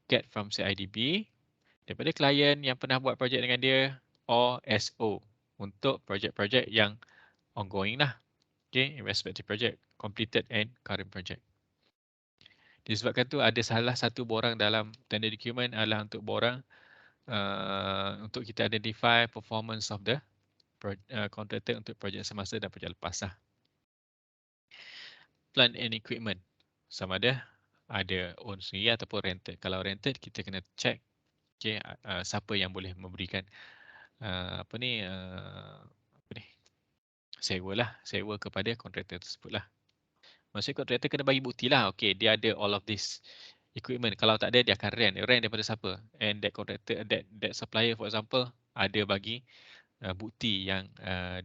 A: get from CIDB daripada klien yang pernah buat projek dengan dia or SO untuk projek-projek yang ongoing lah. Okay, respective project, completed and current project. Disebabkan tu ada salah satu borang dalam tender document adalah untuk borang untuk kita identify performance of the contractor untuk projek semasa dan projek lepas lah. Plant and equipment, sama ada own sendiri ataupun rented. Kalau rented, kita kena check siapa yang boleh memberikan sewa kepada kontraktor tersebut lah. Maksudnya kontraktor kena bagi bukti lah. Okay, dia ada all of this equipment. Kalau tak ada, dia akan rent daripada siapa. And that contractor, that supplier for example, ada bagi bukti yang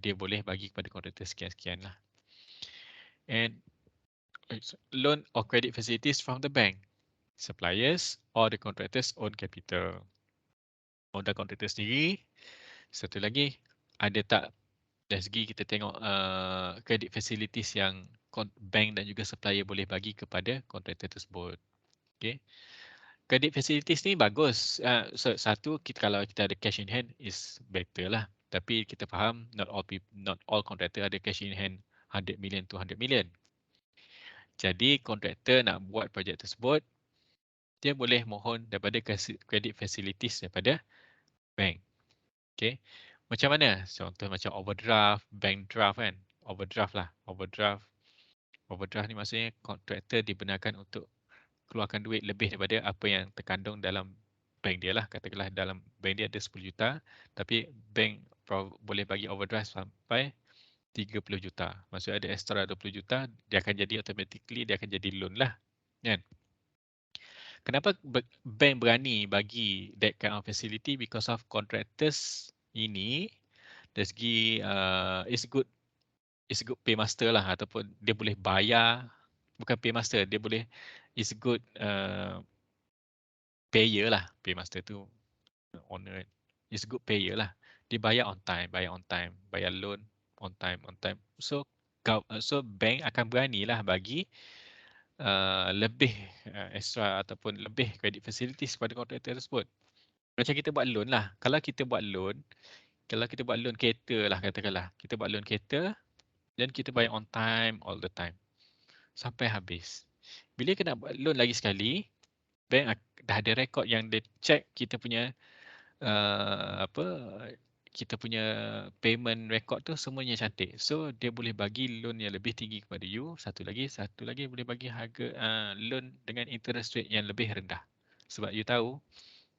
A: dia boleh bagi kepada kontraktor sekian-sekian lah. And loan or credit facilities from the bank, suppliers or the contractor's own capital. Modal kontraktor sendiri. Satu lagi, ada tak dari segi kita tengok credit facilities yang bank dan juga supplier boleh bagi kepada kontraktor tersebut. Okay. Credit facilities ni bagus. Satu, kalau kita ada cash in hand is better lah. Tapi kita faham not all contractor ada cash in hand 100 million, 200 million. Jadi kontraktor nak buat projek tersebut, dia boleh mohon daripada credit facilities daripada bank. Okay. Macam mana? Contoh macam overdraft, bank draft kan. Overdraft lah. Overdraft ni maksudnya kontraktor dibenarkan untuk keluarkan duit lebih daripada apa yang terkandung dalam bank dia lah. Katakanlah dalam bank dia ada 10 juta, tapi bank boleh bagi overdraft sampai 30 juta. Maksudnya ada extra 20 juta, dia akan jadi automatically, dia akan jadi loan lah. Kan? Kenapa bank berani bagi that kind of facility? Because of contractors ini, dari segi is good paymaster lah, ataupun dia boleh bayar, bukan paymaster, dia boleh is good payer lah. Paymaster tu owner, is good payer lah. Dia bayar on time, bayar loan on time. So bank akan beranilah bagi lebih extra ataupun lebih credit facilities kepada kontraktor tersebut. Macam kita buat loan lah. Kalau kita buat loan kereta lah katakanlah. Kita buat loan kereta dan kita bayar on time all the time. Sampai habis. Bila kita nak buat loan lagi sekali, bank dah ada rekod yang dia check kita punya kita punya payment record tu semuanya cantik. So dia boleh bagi loan yang lebih tinggi kepada you. Satu lagi boleh bagi harga loan dengan interest rate yang lebih rendah. Sebab you tahu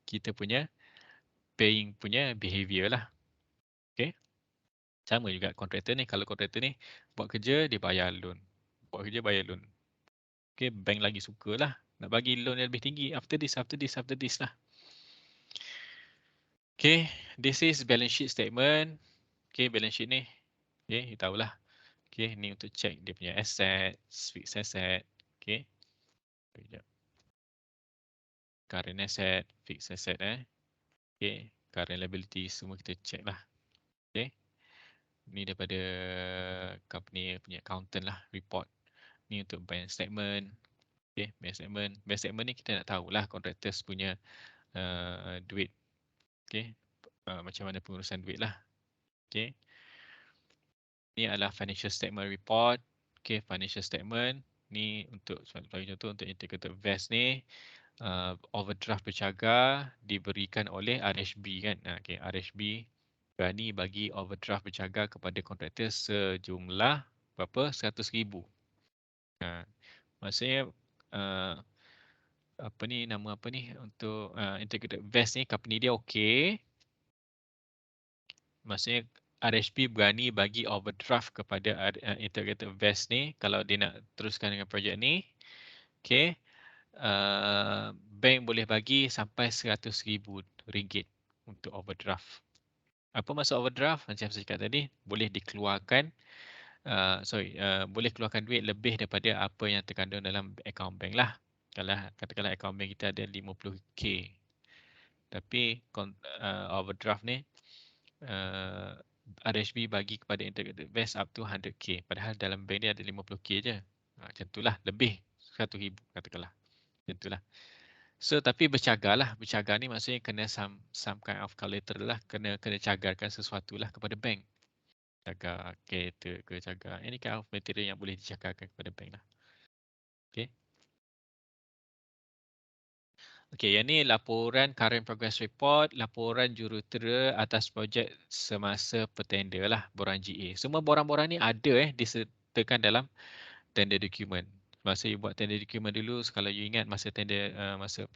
A: kita punya paying punya behavior lah. Okay. Sama juga kontraktor ni. Kalau kontraktor ni buat kerja, dia bayar loan. Buat kerja, bayar loan. Okay, bank lagi suka lah. Nak bagi loan yang lebih tinggi. After this lah. Okay, this is balance sheet statement. Okay, balance sheet ni. Okay, you tahulah. Okay, ni untuk check dia punya assets, fixed asset. Okay. Sekejap. Current asset, fixed asset Okay, current liability semua kita check lah. Okay. Ni daripada company punya accountant lah, report. Ni untuk bank statement. Okay, bank statement. Bank statement ni kita nak tahulah contractors punya duit. Okay. Macam mana pengurusan duit lah. Okay. Ni adalah financial statement report. Okay, financial statement. Ni untuk contoh untuk integrated vest ni. Overdraft bercagar diberikan oleh RHB kan. Okay, RHB berani bagi overdraft bercagar kepada kontraktor sejumlah berapa? 100,000. Maksudnya nama apa ni untuk integrated vest ni, company dia okey. Maksudnya RHB berani bagi overdraft kepada integrated vest ni kalau dia nak teruskan dengan projek ni. Okay. Bank boleh bagi sampai RM100,000 untuk overdraft. Apa maksud overdraft? Macam saya cakap tadi, boleh dikeluarkan boleh keluarkan duit lebih daripada apa yang terkandung dalam akaun bank lah. Kalau katakanlah akaun bank kita ada 50k. Tapi overdraft ni RHB bagi kepada integrated vest up to 100k. Padahal dalam bank dia ada 50k je. Macam itulah, lebih 100,000 katakanlah. Macam itulah. So tapi bercagar lah. Bercagar ni maksudnya kena some kind of collateral lah. Kena cagarkan sesuatu lah kepada bank. Cagar kereta ke cagar any kind of material yang boleh dicagarkan kepada bank lah. Okay. Okay, yang ni laporan current progress report, laporan jurutera atas projek semasa petender lah, borang GA. Semua borang-borang ni ada disertakan dalam tender document. Masa you buat tender document dulu, kalau you ingat masa tender, masa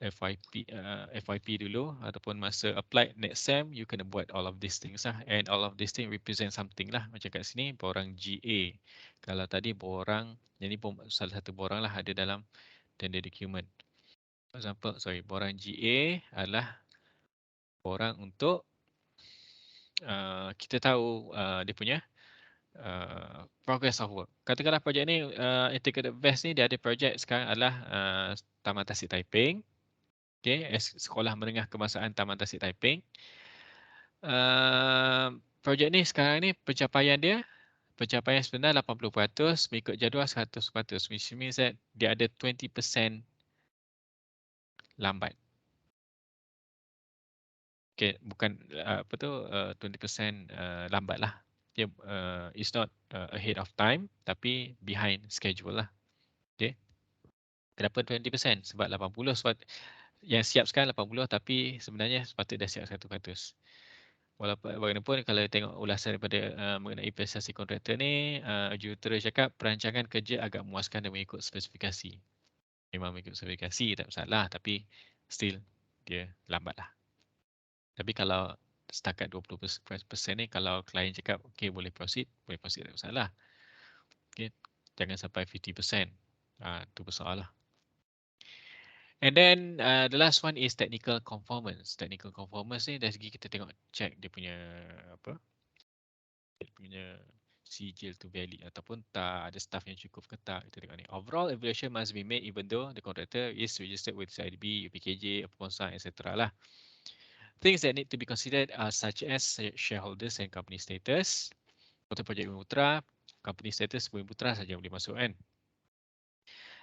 A: FYP dulu ataupun masa apply next SEM, you kena buat all of these things lah. And all of these things represent something lah. Macam kat sini, borang GA. Kalau tadi borang, jadi salah satu borang lah ada dalam tender document. For example, borang GA adalah borang untuk kita tahu dia punya progress of work. Katakanlah projek ni, integrated vest ni, dia ada projek sekarang adalah Taman Tasik Taiping. Okay, Sekolah Menengah Kebangsaan Taman Tasik Taiping. Projek ni sekarang ni pencapaian sebenar 80%, mengikut jadual 100%, which means that dia ada 20% lambat. Okay, bukan 20% lambat lah. Dia it's not ahead of time tapi behind schedule lah. Okay. Kenapa 20%? Sebab 80 sebab yang siap sekarang 80 tapi sebenarnya sepatutnya dah siap 100%. Walaupun bagaimanapun kalau tengok ulasan daripada mengenai prestasi kontraktor ni, jurutera cakap perancangan kerja agak memuaskan dan mengikut spesifikasi. Memang mengikut spesifikasi tak masalah tapi still dia lambat lah. Tapi kalau setakat 20% ni kalau klien cakap okey boleh proceed tak masalah. Okey, jangan sampai 50%. Tu besar lah. And then the last one is technical conformance. Technical conformance ni dari segi kita tengok check dia punya apa? Dia punya sijil tu valid ataupun tak, ada staff yang cukup ke tak, kita tengok ni. Overall evaluation must be made even though the contractor is registered with CIDB, UPKJ, Upconsa, etc. lah. Things that need to be considered are such as shareholders and company status. Untuk projek Bumi Putra, company status Bumi Putra saja boleh masuk kan.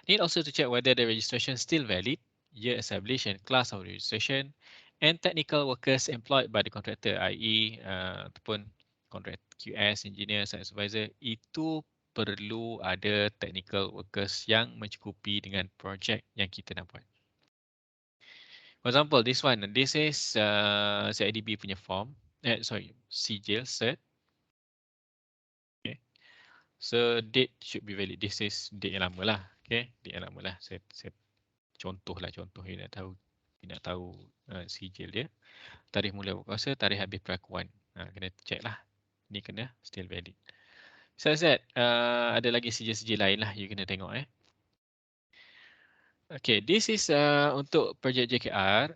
A: Need also to check whether the registration still valid, year established and class of registration, and technical workers employed by the contractor, i.e. Ataupun contract QS, engineer, site supervisor, itu perlu ada technical workers yang mencukupi dengan projek yang kita nak buat. For example, this one, this is CIDB punya form, sijil, cert. Okay. So date should be valid. This is date yang lama lah. Okay, date yang lama lah. Saya contoh dia nak tahu sijil dia. Tarikh mula berkuasa, tarikh habis perlakuan. Kena check lah. Ni kena still valid. Besides ada lagi sijil-sijil lain lah you kena tengok Okay, this is untuk projek JKR.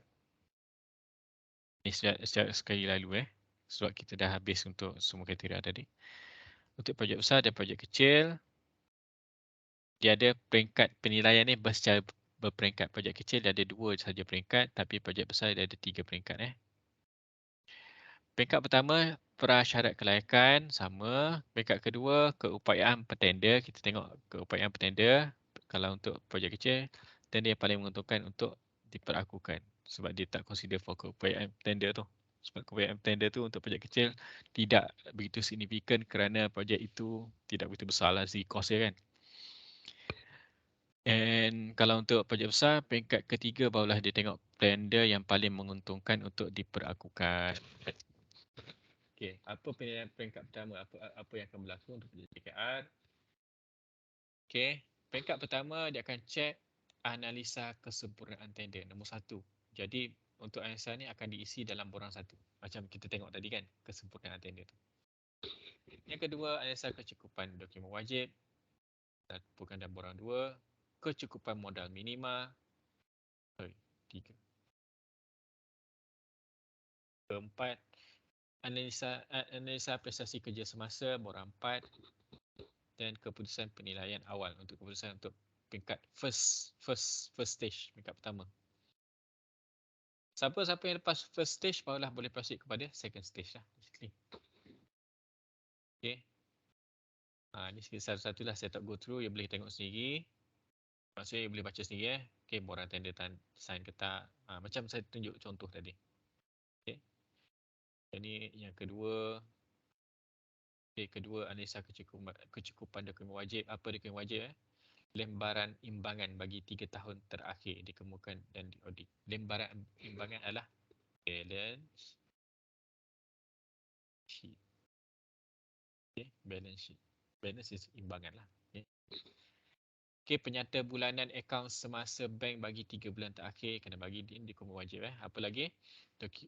A: Ni secara sekali lalu sebab kita dah habis untuk semua kriteria tadi. Untuk projek besar dan projek kecil, dia ada peringkat penilaian ni secara berperingkat. Projek kecil dia ada 2 saja peringkat, tapi projek besar dia ada 3 peringkat Peringkat pertama, prasyarat kelayakan sama. Peringkat kedua, keupayaan petender. Kita tengok keupayaan petender kalau untuk projek kecil, dan dia paling menguntungkan untuk diperakukan sebab dia tak consider for keupayaan petender tu. Sebab keupayaan petender tu untuk projek kecil tidak begitu signifikan kerana projek itu tidak begitu besar lah segi kos dia kan. And kalau untuk projek besar, peringkat ketiga barulah dia tengok tender yang paling menguntungkan untuk diperakukan. Okey, apa penilaian peringkat pertama? Apa yang akan berlaku untuk projek JKR? Okey, peringkat pertama dia akan check analisa kesempurnaan tender nombor 1. Jadi untuk analisa ni akan diisi dalam borang 1. Macam kita tengok tadi kan, kesempurnaan tender tu. Yang kedua, analisa kecukupan dokumen wajib. Bukan dalam borang 2. Kecukupan modal minima. 3. Keempat, analisa prestasi kerja semasa borang 4 dan keputusan penilaian awal untuk keputusan untuk peringkat first stage, peringkat pertama. Siapa-siapa yang lepas first stage barulah boleh proceed kepada second stage lah basically. Okay. Ni satu-satu lah saya tak go through, you boleh tengok sendiri. Maksudnya you boleh baca sendiri Okay, borang tender sign ke tak. Macam saya tunjuk contoh tadi. Okay. Jadi yang kedua, kedua analisa kecukupan dokumen wajib. Apa dokumen wajib Lembaran imbangan bagi 3 tahun terakhir dikemukakan dan diaudit. Lembaran imbangan adalah balance sheet. Balance sheet. Balance is imbangan lah. Penyata bulanan akaun semasa bank bagi 3 bulan terakhir kena bagi di dokumen wajib. Apa lagi?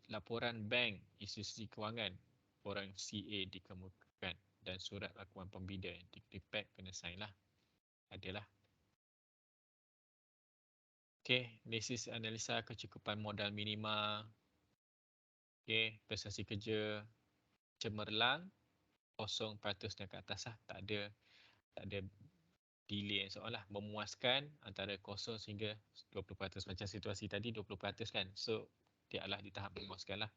A: Laporan bank institusi kewangan orang CA dikemukakan dan surat lakuan pembida di-pack kena sign lah. Adalah. This is analisa kecukupan modal minima. Prestasi kerja cemerlang 0% dan ke atas lah. Tak ada delay soalah, memuaskan antara 0 sehingga 20%. Macam situasi tadi 20% kan. So dia adalah di tahap memuaskan lah.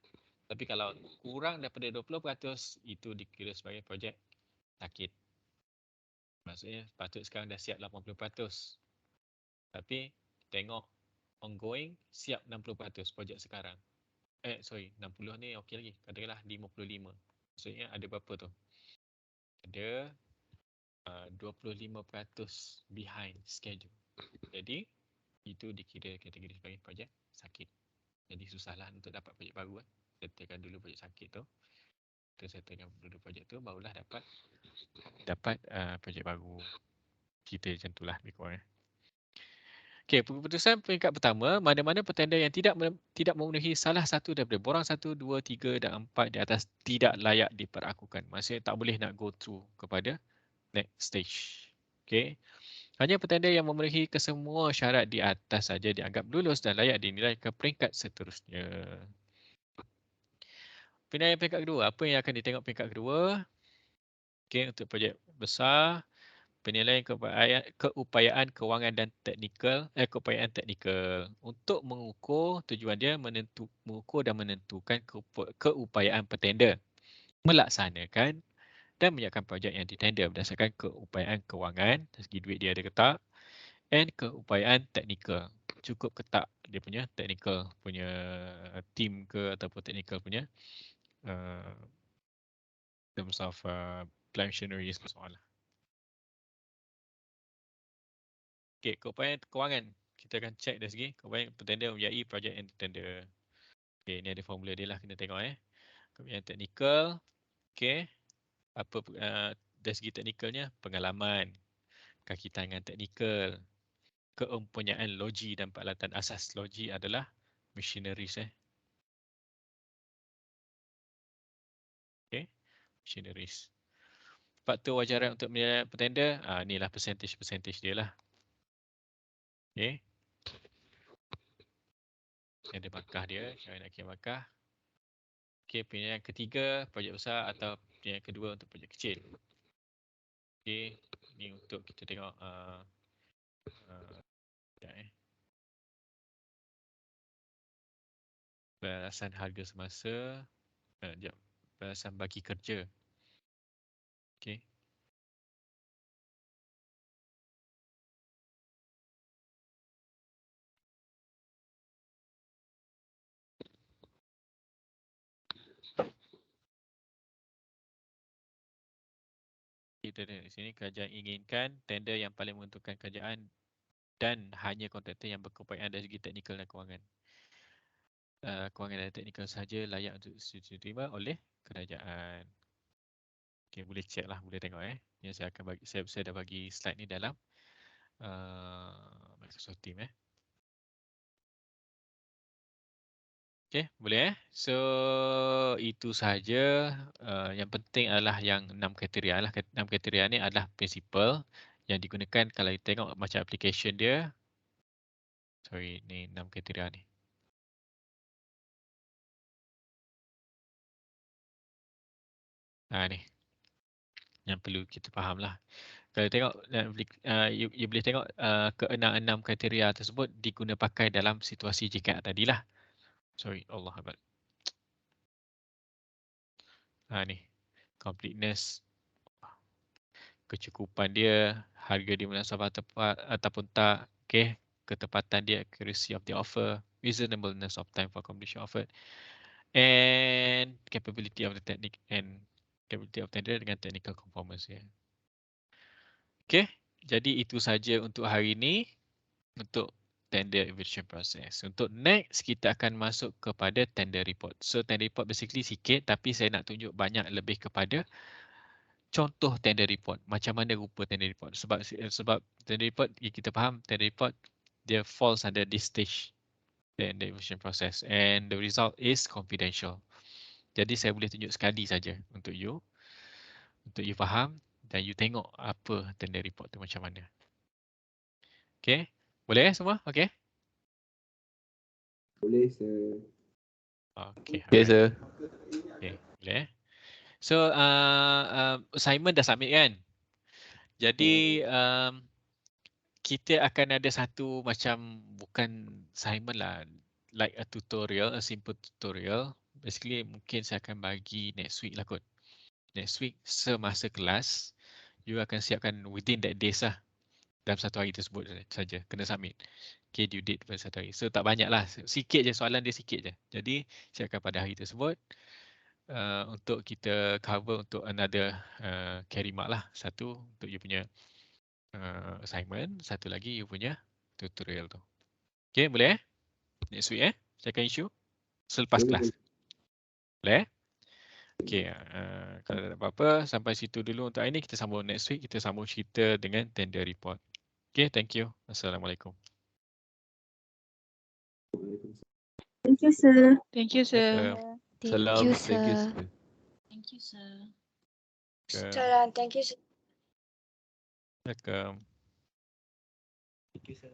A: Tapi kalau kurang daripada 20%, itu dikira sebagai projek sakit. Maksudnya patut sekarang dah siap 80%. Tapi tengok ongoing siap 60% projek sekarang. 60 ni okey lagi. Katakanlah 55. Maksudnya ada berapa tu? Ada 25% behind schedule. Jadi itu dikira kategori sebagai projek sakit. Jadi susahlah untuk dapat projek baru. Settlekan dulu projek sakit tu. Kita settlekan dulu projek tu, barulah dapat projek baru. Cerita macam itulah lebih kurang. Okey, keputusan peringkat pertama, mana-mana petender yang tidak memenuhi salah satu daripada borang 1, 2, 3 dan 4 di atas tidak layak diperakukan. Maksudnya tak boleh nak go through kepada next stage. Okey. Hanya petender yang memenuhi kesemua syarat di atas saja dianggap lulus dan layak dinilai ke peringkat seterusnya. Penilaian peringkat kedua, apa yang akan ditengok peringkat kedua? Okey, untuk projek besar, penilaian keupayaan kewangan dan keupayaan teknikal. Untuk mengukur, tujuan dia mengukur dan menentukan keupayaan petender melaksanakan dan menyiapkan projek yang ditender berdasarkan keupayaan kewangan, dari segi duit dia ada ke tak, and keupayaan teknikal. Cukup ke tak dia punya teknikal punya team ke ataupun teknikal punya terms of plan machineries ke soalan. Okey, keupayaan kewangan. Kita akan check dari segi keupayaan petender membiayai projek yang ditender. Okey, ni ada formula dia lah, kena tengok keupayaan teknikal. Okey, apa dari segi teknikalnya, pengalaman, kaki tangan teknikal, keempunyaan logi dan peralatan asas. Logi adalah machineries. Okey, machineries. Faktor wajaran untuk menilai petender, inilah percentage dia lah. Okey. Ada markah dia, cara nak kira markah. Okey, pilihan ketiga, projek besar atau pilihan kedua untuk projek kecil. Okey, ni untuk kita tengok balasan harga semasa, balasan bagi kerja. Okey. Kita tengok di sini, kerajaan inginkan tender yang paling menguntungkan kerajaan dan hanya kontraktor yang berkeupayaan dari segi teknikal dan kewangan. Kewangan dan teknikal sahaja layak untuk diterima oleh kerajaan. Okey, boleh check lah, boleh tengok Yang saya akan bagi, saya dah bagi slide ni dalam Microsoft Teams Okey, boleh So itu sahaja. Yang penting adalah yang 6 kriteria lah. 6 kriteria ni adalah principle yang digunakan kalau kita tengok macam application dia. Sorry, ni 6 kriteria ni. Ni yang perlu kita faham lah. Kalau tengok, you boleh tengok ke-6 kriteria tersebut diguna pakai dalam situasi jika tadilah. Sorry, Allah Akbar. Ni, completeness, kecukupan dia, harga di munasabah tepat ataupun tak, okay, ketepatan dia, accuracy of the offer, reasonableness of time for completion offered, and capability of the technique and capability of tender dengan technical conformance. Okay, jadi itu saja untuk hari ini untuk tender evaluation process. Untuk next, kita akan masuk kepada tender report. So tender report basically sikit, tapi saya nak tunjuk banyak lebih kepada contoh tender report. Macam mana rupa tender report. Sebab tender report, kita faham tender report, dia falls under this stage, tender evaluation process. And the result is confidential. Jadi saya boleh tunjuk sekali saja untuk you faham dan you tengok apa tender report tu macam mana. Okay, boleh semua? Okay.
B: Boleh, sir.
A: Okay,
B: Okay,
A: alright.
B: sir.
A: Okay, boleh. So, assignment dah submit kan? Jadi, kita akan ada satu macam, bukan assignment lah, like a tutorial, a simple tutorial. Basically, mungkin saya akan bagi next week lah kot. Next week, semasa kelas, you akan siapkan within that days lah. Dalam satu hari tersebut saja, kena submit. Okay, due date pada satu hari. So tak banyak lah. Sikit je soalan dia sikit je. Jadi siapkan pada hari tersebut untuk kita cover untuk another carry mark lah. Satu untuk you punya assignment. Satu lagi you punya tutorial tu. Okay, boleh next week siapkan isu selepas
B: Boleh,
A: kelas.
B: boleh.
A: Boleh Okay, kalau tak ada apa-apa sampai situ dulu untuk hari ni. Kita sambung next week. Kita sambung cerita dengan tender report. Okay, thank you. Assalamualaikum.
C: Thank you, sir.
D: Thank you, sir.
E: Thank
A: Salam.
E: you,
A: Thank you,
E: sir.
A: sir.
D: Thank you, sir.
E: Salam, thank you, sir.
A: Welcome.
B: Thank you, sir.